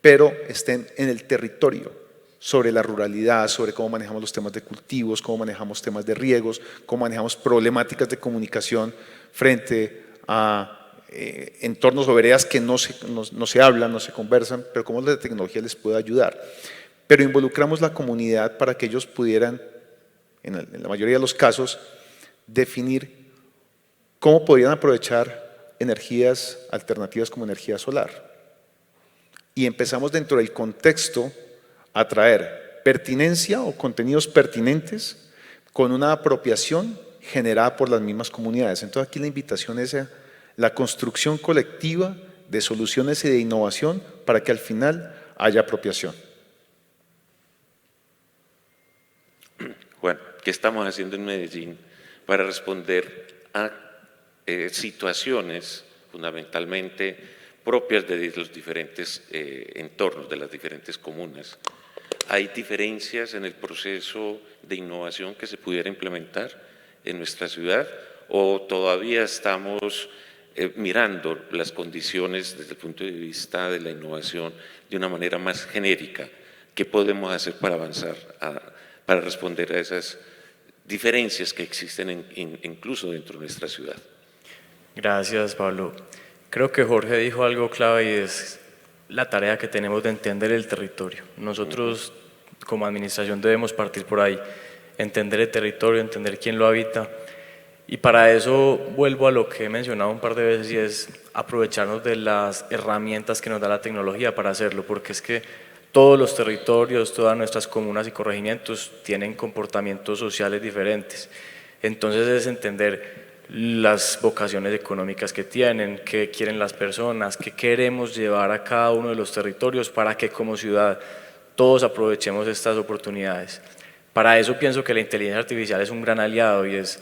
pero STEM en el territorio, sobre la ruralidad, sobre cómo manejamos los temas de cultivos, cómo manejamos temas de riegos, cómo manejamos problemáticas de comunicación frente a entornos o veredas que no se hablan, no se conversan, pero cómo la tecnología les puede ayudar. Pero involucramos la comunidad para que ellos pudieran, en la mayoría de los casos, definir cómo podrían aprovechar energías alternativas como energía solar. Y empezamos dentro del contexto a traer pertinencia o contenidos pertinentes con una apropiación generada por las mismas comunidades. Entonces aquí la invitación es a la construcción colectiva de soluciones y de innovación para que al final haya apropiación. Juan, ¿qué estamos haciendo en Medellín para responder a situaciones fundamentalmente propias de los diferentes entornos, de las diferentes comunas? ¿Hay diferencias en el proceso de innovación que se pudiera implementar en nuestra ciudad o todavía estamos mirando las condiciones desde el punto de vista de la innovación de una manera más genérica? ¿Qué podemos hacer para avanzar, para responder a esas diferencias que existen incluso dentro de nuestra ciudad? Gracias, Pablo. Creo que Jorge dijo algo clave y es la tarea que tenemos de entender el territorio. Nosotros como administración debemos partir por ahí, entender el territorio, entender quién lo habita, y para eso vuelvo a lo que he mencionado un par de veces y es aprovecharnos de las herramientas que nos da la tecnología para hacerlo, porque es que todos los territorios, todas nuestras comunas y corregimientos tienen comportamientos sociales diferentes. Entonces es entender las vocaciones económicas que tienen, qué quieren las personas, qué queremos llevar a cada uno de los territorios para que como ciudad todos aprovechemos estas oportunidades. Para eso pienso que la inteligencia artificial es un gran aliado y es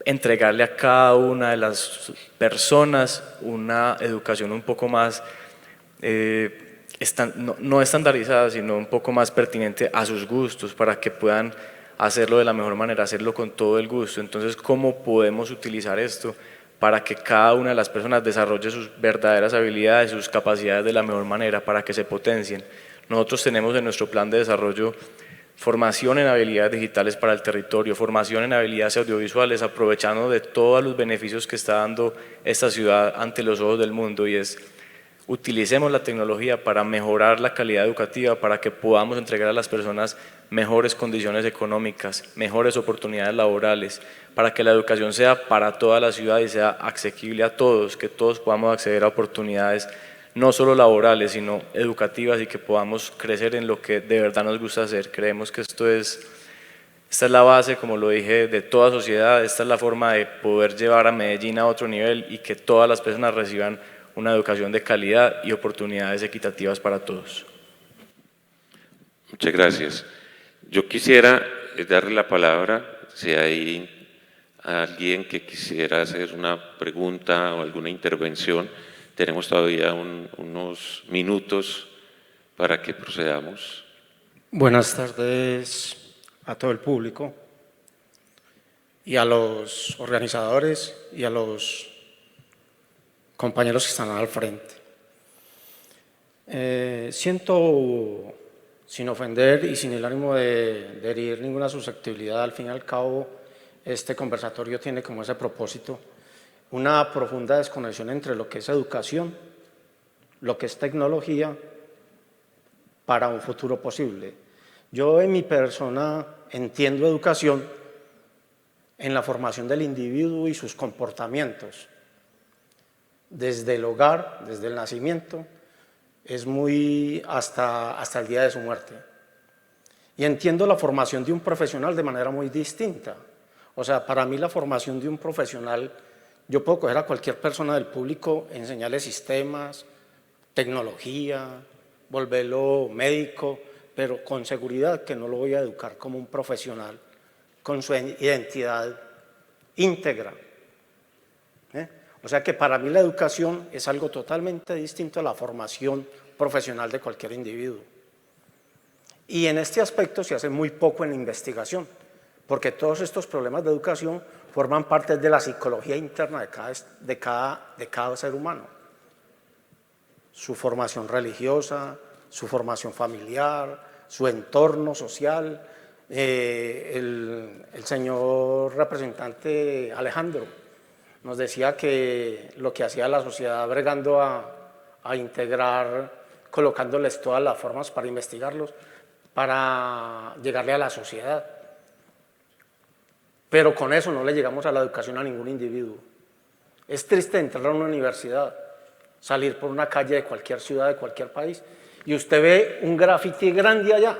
entregarle a cada una de las personas una educación un poco más no estandarizada, sino un poco más pertinente a sus gustos para que puedan hacerlo de la mejor manera, hacerlo con todo el gusto. Entonces, ¿cómo podemos utilizar esto para que cada una de las personas desarrolle sus verdaderas habilidades, sus capacidades de la mejor manera, para que se potencien? Nosotros tenemos en nuestro plan de desarrollo formación en habilidades digitales para el territorio, formación en habilidades audiovisuales, aprovechando de todos los beneficios que está dando esta ciudad ante los ojos del mundo, y es: utilicemos la tecnología para mejorar la calidad educativa, para que podamos entregar a las personas mejores condiciones económicas, mejores oportunidades laborales, para que la educación sea para toda la ciudad y sea asequible a todos, que todos podamos acceder a oportunidades no solo laborales, sino educativas, y que podamos crecer en lo que de verdad nos gusta hacer. Creemos que esta es la base, como lo dije, de toda sociedad. Esta es la forma de poder llevar a Medellín a otro nivel y que todas las personas reciban una educación de calidad y oportunidades equitativas para todos. Muchas gracias. Yo quisiera darle la palabra, si hay alguien que quisiera hacer una pregunta o alguna intervención. Tenemos todavía unos minutos para que procedamos. Buenas tardes a todo el público y a los organizadores y a los compañeros que están al frente. Siento, sin ofender y sin el ánimo de herir ninguna susceptibilidad, al fin y al cabo este conversatorio tiene como ese propósito una profunda desconexión entre lo que es educación, lo que es tecnología, para un futuro posible. Yo en mi persona entiendo educación en la formación del individuo y sus comportamientos, desde el hogar, desde el nacimiento, es muy hasta el día de su muerte. Y entiendo la formación de un profesional de manera muy distinta. O sea, para mí la formación de un profesional, yo puedo coger a cualquier persona del público, enseñarle sistemas, tecnología, volverlo médico, pero con seguridad que no lo voy a educar como un profesional con su identidad íntegra. O sea que para mí la educación es algo totalmente distinto a la formación profesional de cualquier individuo. Y en este aspecto se hace muy poco en la investigación, porque todos estos problemas de educación forman parte de la psicología interna de cada ser humano. Su formación religiosa, su formación familiar, su entorno social. El señor representante Alejandro nos decía que lo que hacía la sociedad bregando a integrar, colocándoles todas las formas para investigarlos, para llegarle a la sociedad. Pero con eso no le llegamos a la educación a ningún individuo. Es triste entrar a una universidad, salir por una calle de cualquier ciudad, de cualquier país, y usted ve un graffiti grande allá,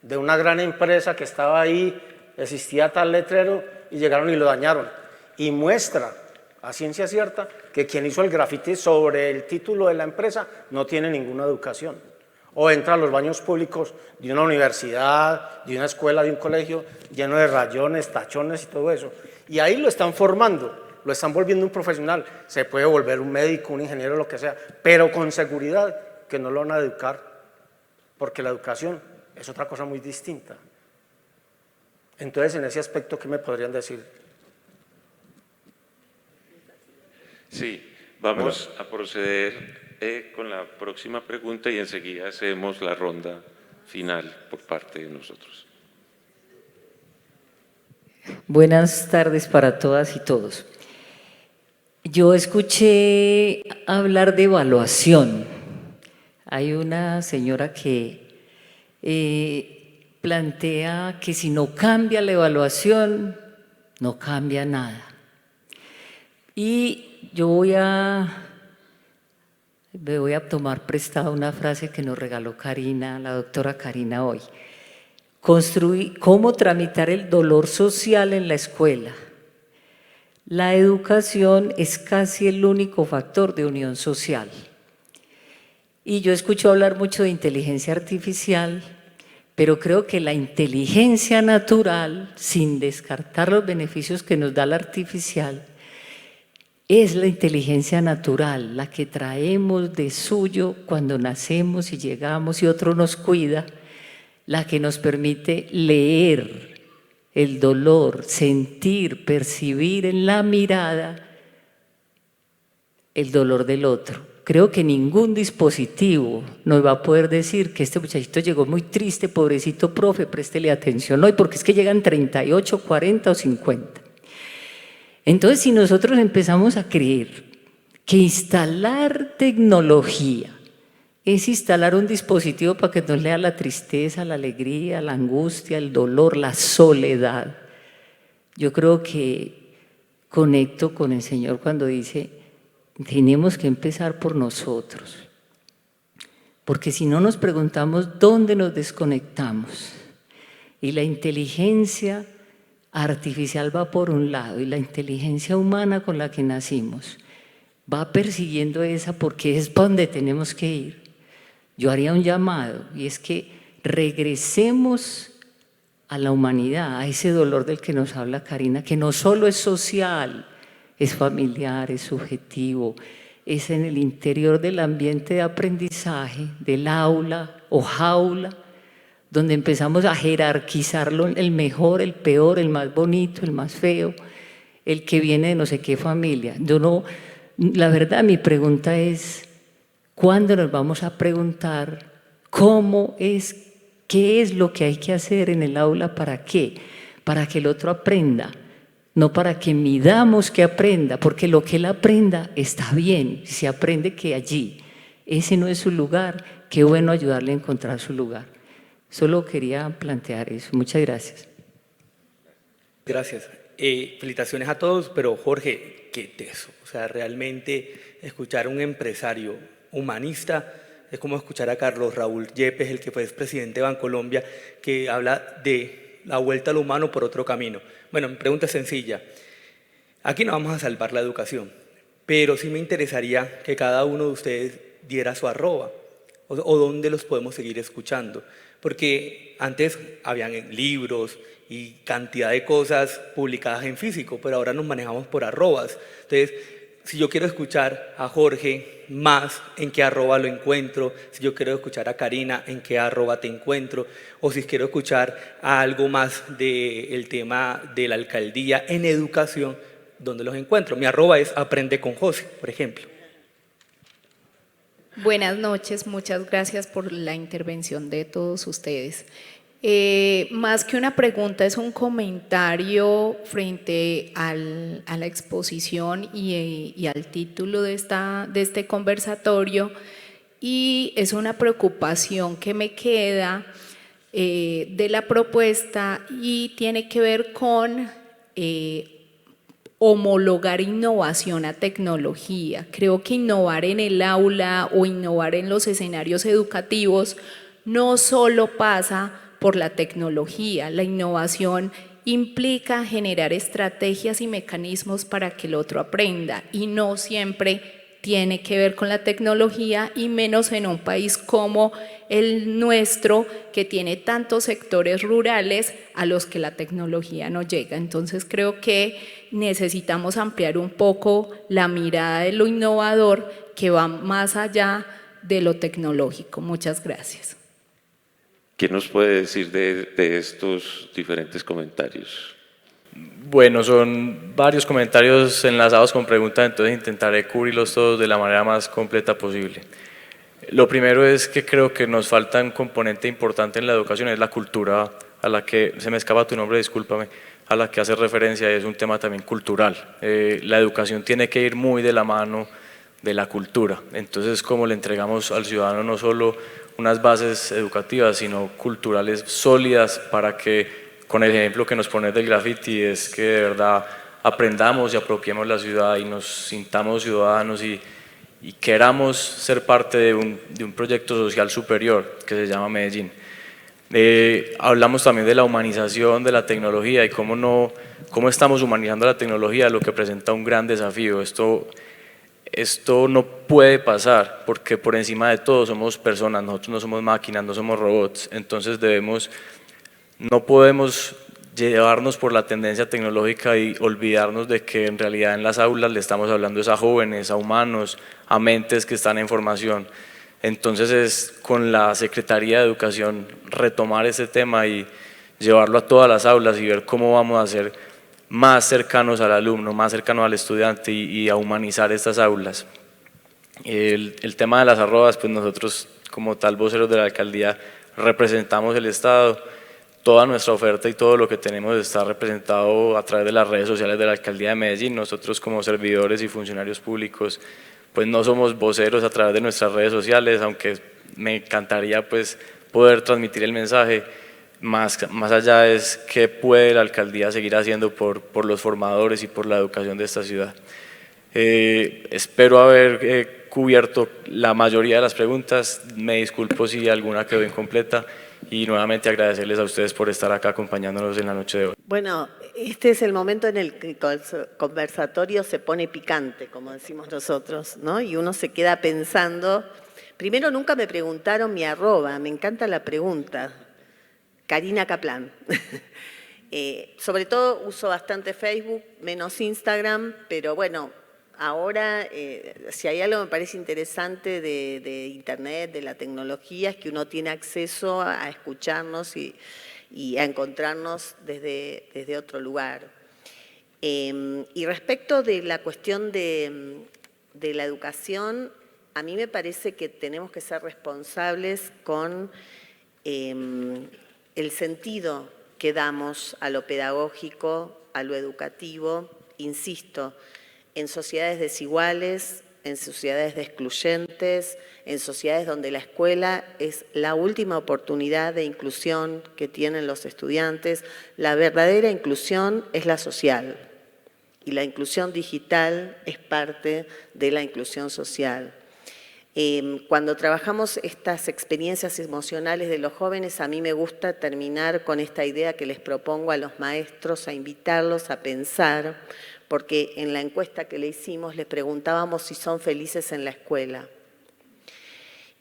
de una gran empresa que estaba ahí, existía tal letrero, y llegaron y lo dañaron. Y muestra a ciencia cierta que quien hizo el graffiti sobre el título de la empresa no tiene ninguna educación. O entra a los baños públicos de una universidad, de una escuela, de un colegio, lleno de rayones, tachones y todo eso. Y ahí lo están formando, lo están volviendo un profesional. Se puede volver un médico, un ingeniero, lo que sea, pero con seguridad que no lo van a educar, porque la educación es otra cosa muy distinta. Entonces, en ese aspecto, ¿qué me podrían decir? Sí, vamos a proceder con la próxima pregunta y enseguida hacemos la ronda final por parte de nosotros. Buenas tardes para todas y todos. Yo escuché hablar de evaluación. Hay una señora que plantea que si no cambia la evaluación, no cambia nada. Y yo me voy a tomar prestada una frase que nos regaló Karina, la doctora Karina hoy. ¿Cómo tramitar el dolor social en la escuela? La educación es casi el único factor de unión social. Y yo escucho hablar mucho de inteligencia artificial, pero creo que la inteligencia natural, sin descartar los beneficios que nos da la artificial, es la inteligencia natural, la que traemos de suyo cuando nacemos y llegamos y otro nos cuida, la que nos permite leer el dolor, sentir, percibir en la mirada el dolor del otro. Creo que ningún dispositivo nos va a poder decir que este muchachito llegó muy triste, pobrecito profe, préstele atención hoy, porque es que llegan 38, 40 o 50. Entonces, si nosotros empezamos a creer que instalar tecnología es instalar un dispositivo para que nos lea la tristeza, la alegría, la angustia, el dolor, la soledad, yo creo que conecto con el Señor cuando dice, tenemos que empezar por nosotros, porque si no nos preguntamos dónde nos desconectamos, y la inteligencia artificial va por un lado, y la inteligencia humana con la que nacimos va persiguiendo esa, porque es para donde tenemos que ir. Yo haría un llamado, y es que regresemos a la humanidad, a ese dolor del que nos habla Karina, que no solo es social, es familiar, es subjetivo, es en el interior del ambiente de aprendizaje, del aula o jaula, donde empezamos a jerarquizarlo, el mejor, el peor, el más bonito, el más feo, el que viene de no sé qué familia. La verdad, mi pregunta es, ¿cuándo nos vamos a preguntar qué es lo que hay que hacer en el aula? ¿Para qué? Para que el otro aprenda, no para que midamos que aprenda, porque lo que él aprenda está bien, si aprende que allí, ese no es su lugar, qué bueno ayudarle a encontrar su lugar. Solo quería plantear eso. Muchas gracias. Gracias. Felicitaciones a todos, pero Jorge, qué teso. O sea, realmente escuchar a un empresario humanista es como escuchar a Carlos Raúl Yepes, el que fue presidente de Bancolombia, que habla de la vuelta al humano por otro camino. Bueno, mi pregunta es sencilla. Aquí no vamos a salvar la educación, pero sí me interesaría que cada uno de ustedes diera su arroba o dónde los podemos seguir escuchando. Porque antes habían libros y cantidad de cosas publicadas en físico, pero ahora nos manejamos por arrobas. Entonces, si yo quiero escuchar a Jorge más, ¿en qué arroba lo encuentro? Si yo quiero escuchar a Karina, ¿en qué arroba te encuentro? O si quiero escuchar a algo más del tema de la alcaldía en educación, ¿dónde los encuentro? Mi arroba es Aprende con José, por ejemplo. Buenas noches, muchas gracias por la intervención de todos ustedes. Más que una pregunta, es un comentario frente a la exposición y al título de este conversatorio, y es una preocupación que me queda de la propuesta, y tiene que ver con homologar innovación a tecnología. Creo que innovar en el aula o innovar en los escenarios educativos no solo pasa por la tecnología. La innovación implica generar estrategias y mecanismos para que el otro aprenda, y no siempre tiene que ver con la tecnología, y menos en un país como el nuestro, que tiene tantos sectores rurales a los que la tecnología no llega. Entonces creo que necesitamos ampliar un poco la mirada de lo innovador, que va más allá de lo tecnológico. Muchas gracias. ¿Qué nos puede decir de estos diferentes comentarios? Bueno, son varios comentarios enlazados con preguntas, entonces intentaré cubrirlos todos de la manera más completa posible. Lo primero es que creo que nos falta un componente importante en la educación, es la cultura, a la que, se me escapa tu nombre, discúlpame, a la que hace referencia, es un tema también cultural. La educación tiene que ir muy de la mano de la cultura, entonces como le entregamos al ciudadano no solo unas bases educativas, sino culturales sólidas, para que, con el ejemplo que nos pones del graffiti, es que de verdad aprendamos y apropiemos la ciudad y nos sintamos ciudadanos y queramos ser parte de un proyecto social superior que se llama Medellín. Hablamos también de la humanización de la tecnología y cómo estamos humanizando la tecnología, lo que presenta un gran desafío. Esto no puede pasar, porque por encima de todo somos personas, nosotros no somos máquinas, no somos robots, entonces no podemos llevarnos por la tendencia tecnológica y olvidarnos de que en realidad en las aulas le estamos hablando a jóvenes, a humanos, a mentes que están en formación. Entonces es con la Secretaría de Educación retomar ese tema y llevarlo a todas las aulas y ver cómo vamos a ser más cercanos al alumno, más cercanos al estudiante y a humanizar estas aulas. El tema de las arrobas, pues nosotros como tal voceros de la alcaldía representamos el Estado, toda nuestra oferta y todo lo que tenemos está representado a través de las redes sociales de la alcaldía de Medellín. Nosotros como servidores y funcionarios públicos pues no somos voceros a través de nuestras redes sociales, aunque me encantaría pues poder transmitir el mensaje. Más allá es qué puede la alcaldía seguir haciendo por los formadores y por la educación de esta ciudad. Espero haber cubierto la mayoría de las preguntas, me disculpo si alguna quedó incompleta y nuevamente agradecerles a ustedes por estar acá acompañándonos en la noche de hoy. Bueno, este es el momento en el que el conversatorio se pone picante, como decimos nosotros, ¿no? Y uno se queda pensando. Primero, nunca me preguntaron mi arroba, me encanta la pregunta. Karina Kaplan. Sobre todo uso bastante Facebook, menos Instagram, pero bueno, ahora si hay algo que me parece interesante de Internet, de la tecnología, es que uno tiene acceso a escucharnos y a encontrarnos desde otro lugar. Y respecto de la cuestión de la educación, a mí me parece que tenemos que ser responsables con el sentido que damos a lo pedagógico, a lo educativo, insisto, en sociedades desiguales, en sociedades excluyentes, en sociedades donde la escuela es la última oportunidad de inclusión que tienen los estudiantes. La verdadera inclusión es la social y la inclusión digital es parte de la inclusión social. Cuando trabajamos estas experiencias emocionales de los jóvenes, a mí me gusta terminar con esta idea que les propongo a los maestros, a invitarlos a pensar, porque en la encuesta que le hicimos les preguntábamos si son felices en la escuela.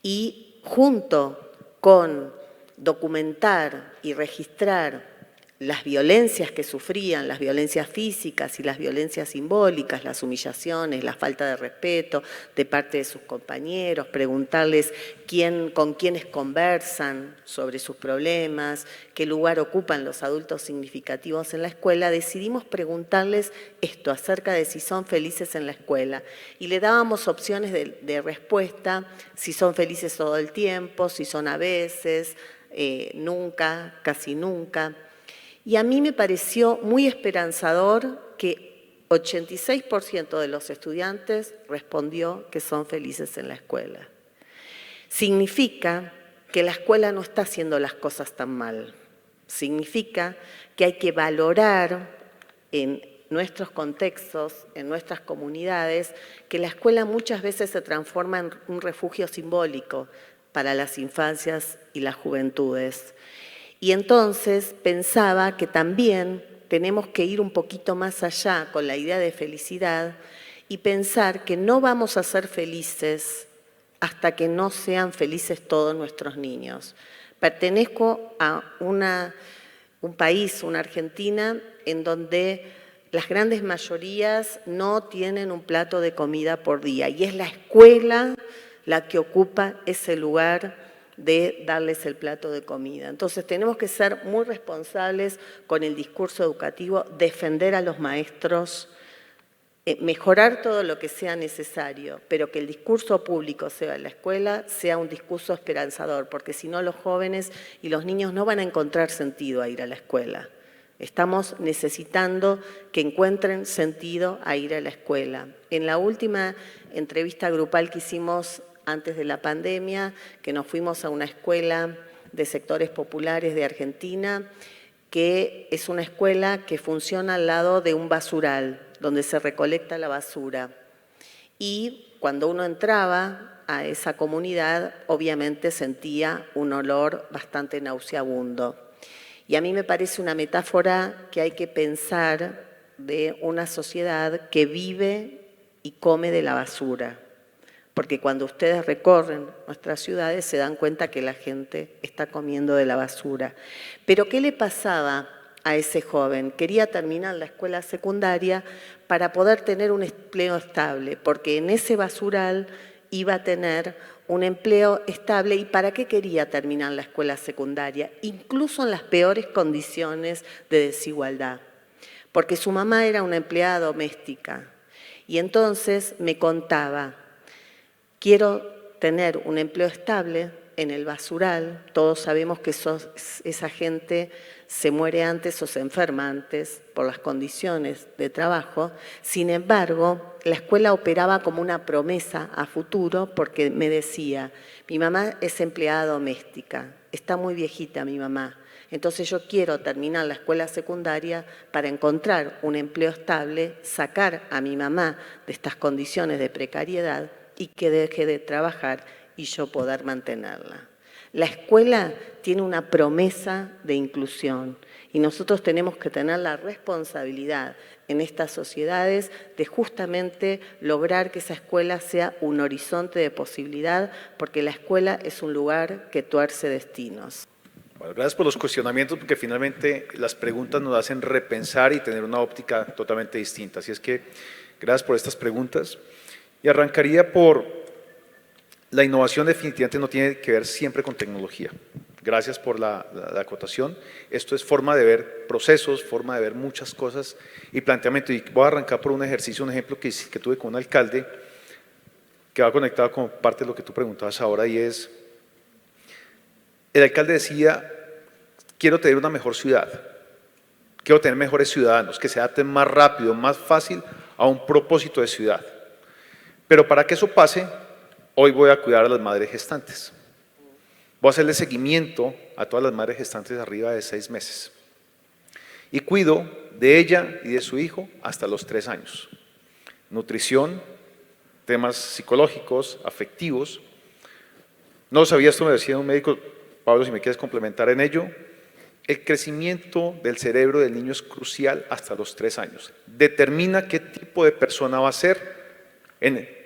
Y junto con documentar y registrar las violencias que sufrían, las violencias físicas y las violencias simbólicas, las humillaciones, la falta de respeto de parte de sus compañeros, preguntarles con quiénes conversan sobre sus problemas, qué lugar ocupan los adultos significativos en la escuela, decidimos preguntarles esto acerca de si son felices en la escuela. Y le dábamos opciones de respuesta, si son felices todo el tiempo, si son a veces, nunca, casi nunca. Y a mí me pareció muy esperanzador que 86% de los estudiantes respondió que son felices en la escuela. Significa que la escuela no está haciendo las cosas tan mal. Significa que hay que valorar en nuestros contextos, en nuestras comunidades, que la escuela muchas veces se transforma en un refugio simbólico para las infancias y las juventudes. Y entonces pensaba que también tenemos que ir un poquito más allá con la idea de felicidad y pensar que no vamos a ser felices hasta que no sean felices todos nuestros niños. Pertenezco a un país, una Argentina, en donde las grandes mayorías no tienen un plato de comida por día y es la escuela la que ocupa ese lugar de darles el plato de comida. Entonces tenemos que ser muy responsables con el discurso educativo, defender a los maestros, mejorar todo lo que sea necesario, pero que el discurso público sea en la escuela, sea un discurso esperanzador, porque si no los jóvenes y los niños no van a encontrar sentido a ir a la escuela. Estamos necesitando que encuentren sentido a ir a la escuela. En la última entrevista grupal que hicimos antes de la pandemia, que nos fuimos a una escuela de sectores populares de Argentina, que es una escuela que funciona al lado de un basural, donde se recolecta la basura. Y cuando uno entraba a esa comunidad, obviamente sentía un olor bastante nauseabundo. Y a mí me parece una metáfora que hay que pensar de una sociedad que vive y come de la basura. Porque cuando ustedes recorren nuestras ciudades se dan cuenta que la gente está comiendo de la basura. Pero ¿qué le pasaba a ese joven? Quería terminar la escuela secundaria para poder tener un empleo estable, porque en ese basural iba a tener un empleo estable. ¿Y para qué quería terminar la escuela secundaria? Incluso en las peores condiciones de desigualdad. Porque su mamá era una empleada doméstica. Y entonces me contaba, Quiero tener un empleo estable en el basural. Todos sabemos que esa gente se muere antes o se enferma antes por las condiciones de trabajo. Sin embargo, la escuela operaba como una promesa a futuro porque me decía, mi mamá es empleada doméstica, está muy viejita mi mamá, entonces yo quiero terminar la escuela secundaria para encontrar un empleo estable, sacar a mi mamá de estas condiciones de precariedad y que deje de trabajar y yo poder mantenerla. La escuela tiene una promesa de inclusión y nosotros tenemos que tener la responsabilidad en estas sociedades de justamente lograr que esa escuela sea un horizonte de posibilidad, porque la escuela es un lugar que tuerce destinos. Bueno, gracias por los cuestionamientos, porque finalmente las preguntas nos hacen repensar y tener una óptica totalmente distinta. Así es que gracias por estas preguntas. Y arrancaría por la innovación. Definitivamente no tiene que ver siempre con tecnología. Gracias por la acotación. Esto es forma de ver procesos, forma de ver muchas cosas y planteamiento. Y voy a arrancar por un ejercicio, un ejemplo que tuve con un alcalde que va conectado con parte de lo que tú preguntabas ahora, y es, el alcalde decía, quiero tener una mejor ciudad, quiero tener mejores ciudadanos, que se adapten más rápido, más fácil a un propósito de ciudad. Pero para que eso pase, hoy voy a cuidar a las madres gestantes. Voy a hacerle seguimiento a todas las madres gestantes arriba de 6 meses. Y cuido de ella y de su hijo hasta los 3 años. Nutrición, temas psicológicos, afectivos. No sabía, esto me decía un médico, Pablo, si me quieres complementar en ello. El crecimiento del cerebro del niño es crucial hasta los 3 años. Determina qué tipo de persona va a ser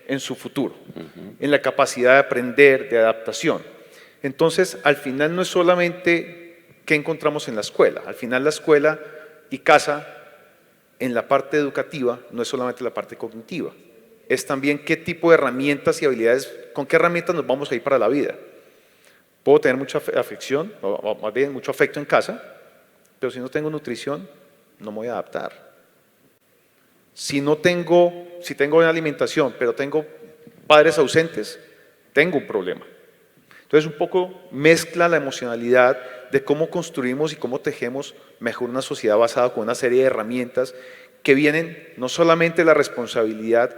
en su futuro, en la capacidad de aprender, de adaptación. Entonces, al final no es solamente qué encontramos en la escuela, al final la escuela y casa en la parte educativa no es solamente la parte cognitiva, es también qué tipo de herramientas y habilidades, con qué herramientas nos vamos a ir para la vida. Puedo tener mucha afección, o más bien mucho afecto en casa, pero si no tengo nutrición, no me voy a adaptar. Si tengo una alimentación, pero tengo padres ausentes, tengo un problema. Entonces, un poco mezcla la emocionalidad de cómo construimos y cómo tejemos mejor una sociedad basada con una serie de herramientas que vienen no solamente de la responsabilidad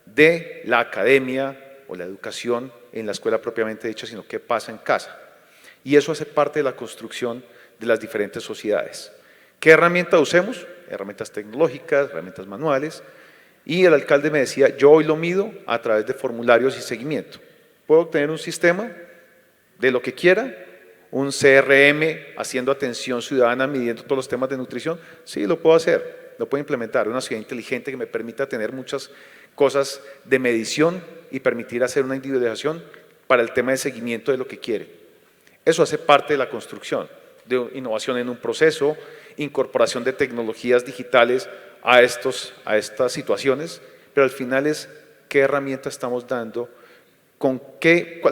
de la academia o la educación en la escuela propiamente dicha, sino qué pasa en casa. Y eso hace parte de la construcción de las diferentes sociedades. ¿Qué herramientas usemos? Herramientas tecnológicas, herramientas manuales. Y el alcalde me decía, yo hoy lo mido a través de formularios y seguimiento. Puedo tener un sistema de lo que quiera, un CRM haciendo atención ciudadana, midiendo todos los temas de nutrición. Sí, lo puedo hacer, lo puedo implementar. Una ciudad inteligente que me permita tener muchas cosas de medición y permitir hacer una individualización para el tema de seguimiento de lo que quiere. Eso hace parte de la construcción, de innovación en un proceso, incorporación de tecnologías digitales a estas situaciones, pero al final es qué herramienta estamos dando, cuál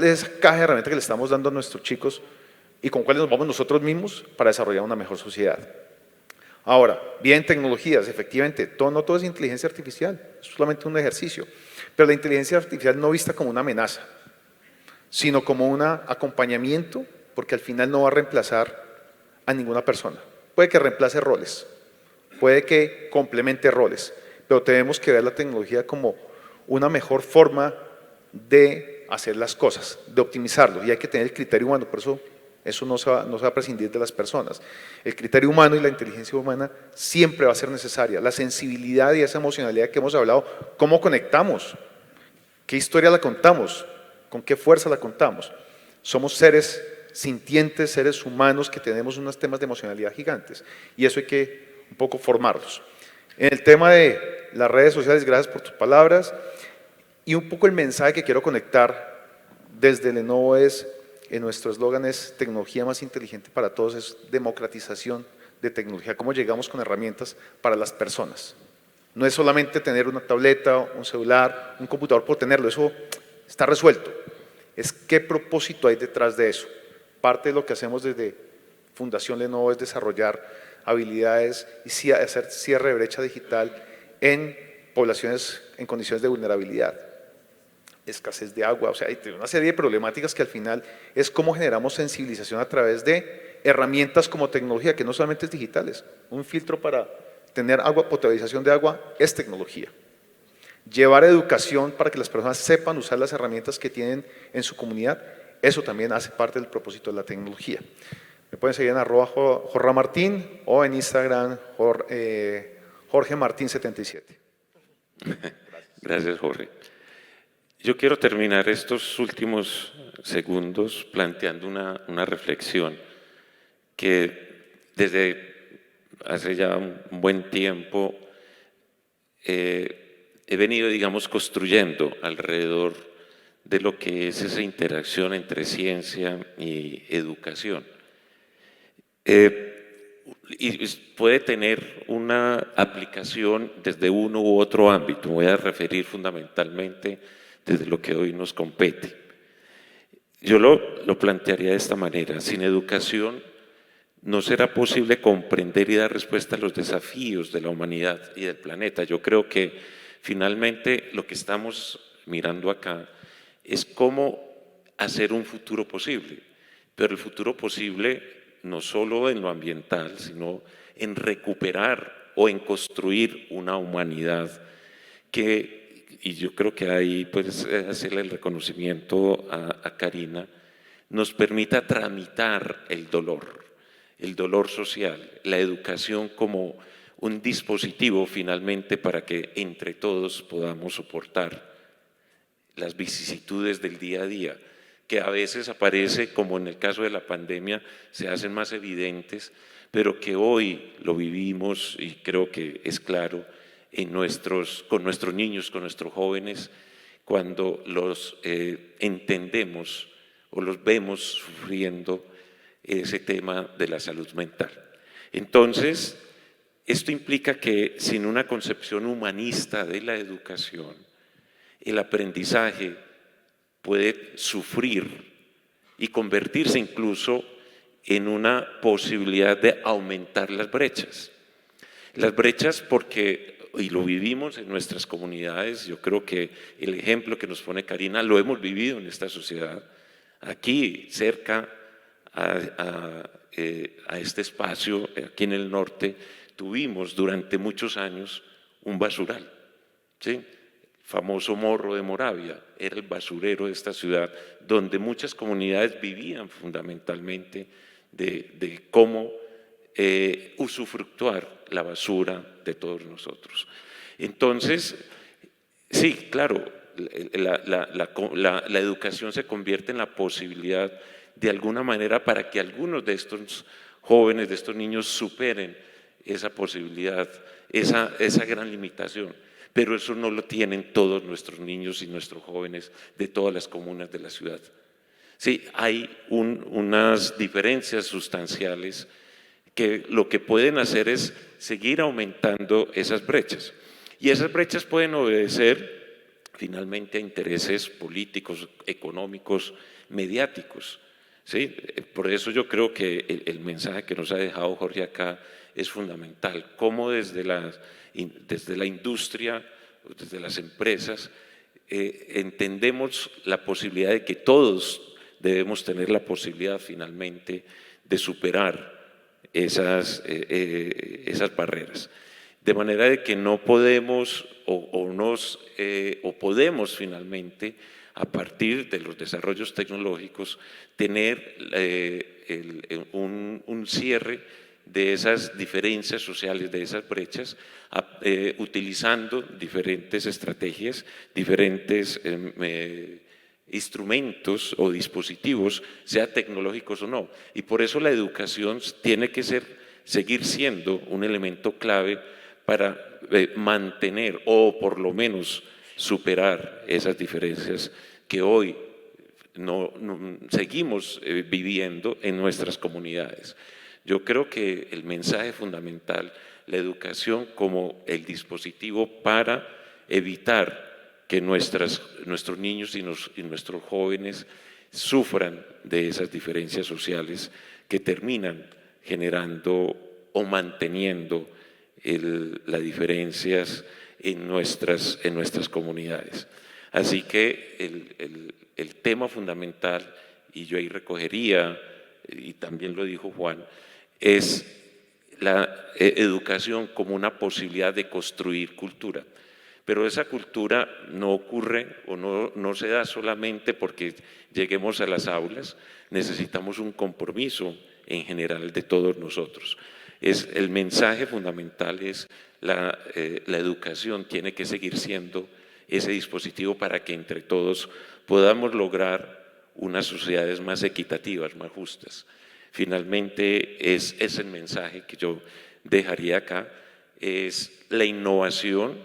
es esa caja de herramientas que le estamos dando a nuestros chicos y con cuáles nos vamos nosotros mismos para desarrollar una mejor sociedad. Ahora, bien, tecnologías, efectivamente, no todo es inteligencia artificial, es solamente un ejercicio, pero la inteligencia artificial no vista como una amenaza, sino como un acompañamiento, porque al final no va a reemplazar a ninguna persona. Puede que reemplace roles, puede que complemente roles, pero tenemos que ver la tecnología como una mejor forma de hacer las cosas, de optimizarlo, y hay que tener el criterio humano, por eso no se va a prescindir de las personas. El criterio humano y la inteligencia humana siempre va a ser necesaria, la sensibilidad y esa emocionalidad que hemos hablado, cómo conectamos, qué historia la contamos, con qué fuerza la contamos. Somos seres sintientes, seres humanos que tenemos unos temas de emocionalidad gigantes, y eso hay que un poco formarlos. En el tema de las redes sociales, gracias por tus palabras. Y un poco el mensaje que quiero conectar desde Lenovo es, en nuestro eslogan es tecnología más inteligente para todos, es democratización de tecnología, cómo llegamos con herramientas para las personas. No es solamente tener una tableta, un celular, un computador por tenerlo, eso está resuelto. Es qué propósito hay detrás de eso. Parte de lo que hacemos desde Fundación Lenovo es desarrollar habilidades y hacer cierre de brecha digital en poblaciones en condiciones de vulnerabilidad. escasez de agua, o sea, hay una serie de problemáticas que al final es cómo generamos sensibilización a través de herramientas como tecnología, que no solamente es digitales. Un filtro para tener agua, potabilización de agua, es tecnología. Llevar educación para que las personas sepan usar las herramientas que tienen en su comunidad, eso también hace parte del propósito de la tecnología. Me pueden seguir en @jorramartin o en Instagram jorgemartin77. Gracias, Jorge. Yo quiero terminar estos últimos segundos planteando una reflexión que desde hace ya un buen tiempo he venido, digamos, construyendo alrededor de lo que es esa interacción entre ciencia y educación. Y puede tener una aplicación desde uno u otro ámbito. Me voy a referir fundamentalmente desde lo que hoy nos compete. Yo lo plantearía de esta manera: sin educación no será posible comprender y dar respuesta a los desafíos de la humanidad y del planeta. Yo creo que finalmente lo que estamos mirando acá es cómo hacer un futuro posible, pero el futuro posible no solo en lo ambiental, sino en recuperar o en construir una humanidad que, y yo creo que ahí puedes hacerle el reconocimiento a Karina, nos permita tramitar el dolor social, la educación como un dispositivo finalmente para que entre todos podamos soportar las vicisitudes del día a día, que a veces aparece, como en el caso de la pandemia, se hacen más evidentes, pero que hoy lo vivimos y creo que es claro con nuestros niños, con nuestros jóvenes, cuando los entendemos o los vemos sufriendo ese tema de la salud mental. Entonces, esto implica que sin una concepción humanista de la educación, el aprendizaje puede sufrir y convertirse incluso en una posibilidad de aumentar las brechas. Las brechas porque, y lo vivimos en nuestras comunidades, yo creo que el ejemplo que nos pone Karina lo hemos vivido en esta sociedad. Aquí, cerca a este espacio, aquí en el norte, tuvimos durante muchos años un basural, ¿sí? Famoso Morro de Moravia, era el basurero de esta ciudad, donde muchas comunidades vivían fundamentalmente de cómo usufructuar la basura de todos nosotros. Entonces, sí, claro, la educación se convierte en la posibilidad de alguna manera para que algunos de estos jóvenes, de estos niños superen esa posibilidad, esa gran limitación. Pero eso no lo tienen todos nuestros niños y nuestros jóvenes de todas las comunas de la ciudad. Sí, hay unas diferencias sustanciales que lo que pueden hacer es seguir aumentando esas brechas. Y esas brechas pueden obedecer finalmente a intereses políticos, económicos, mediáticos. ¿Sí? Por eso yo creo que el mensaje que nos ha dejado Jorge acá es fundamental, cómo desde la industria, desde las empresas, entendemos la posibilidad de que todos debemos tener la posibilidad finalmente de superar esas barreras. De manera de que no podemos o podemos finalmente, a partir de los desarrollos tecnológicos, tener un cierre de esas diferencias sociales, de esas brechas, utilizando diferentes estrategias, diferentes instrumentos o dispositivos, sea tecnológicos o no. Y por eso la educación tiene que seguir siendo un elemento clave para mantener o por lo menos superar esas diferencias que hoy seguimos viviendo en nuestras comunidades. Yo creo que el mensaje fundamental, la educación como el dispositivo para evitar que nuestros niños y nuestros jóvenes sufran de esas diferencias sociales que terminan generando o manteniendo las diferencias en nuestras comunidades. Así que el tema fundamental, y yo ahí recogería, y también lo dijo Juan, es la educación como una posibilidad de construir cultura. Pero esa cultura no ocurre o no se da solamente porque lleguemos a las aulas, necesitamos un compromiso en general de todos nosotros. El mensaje fundamental es la educación tiene que seguir siendo ese dispositivo para que entre todos podamos lograr unas sociedades más equitativas, más justas. Finalmente es el mensaje que yo dejaría acá, es la innovación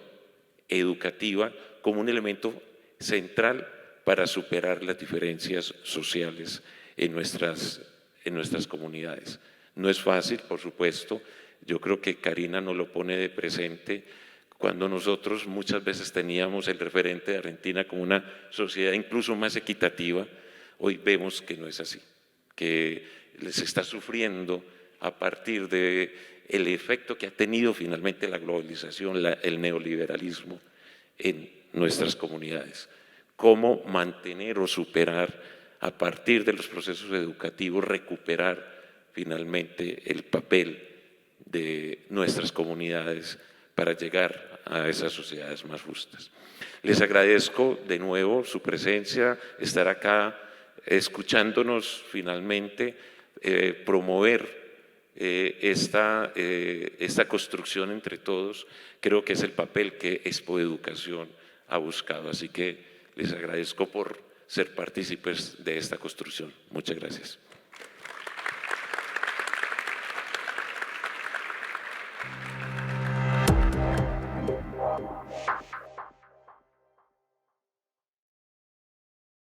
educativa como un elemento central para superar las diferencias sociales en nuestras comunidades. No es fácil, por supuesto, yo creo que Karina nos lo pone de presente cuando nosotros muchas veces teníamos el referente de Argentina como una sociedad incluso más equitativa, hoy vemos que no es así, que se está sufriendo a partir del efecto que ha tenido finalmente la globalización, el neoliberalismo en nuestras comunidades. Cómo mantener o superar a partir de los procesos educativos, recuperar finalmente el papel de nuestras comunidades para llegar a esas sociedades más justas. Les agradezco de nuevo su presencia, estar acá escuchándonos finalmente, promover esta construcción entre todos, creo que es el papel que Expo Educación ha buscado. Así que les agradezco por ser partícipes de esta construcción. Muchas gracias.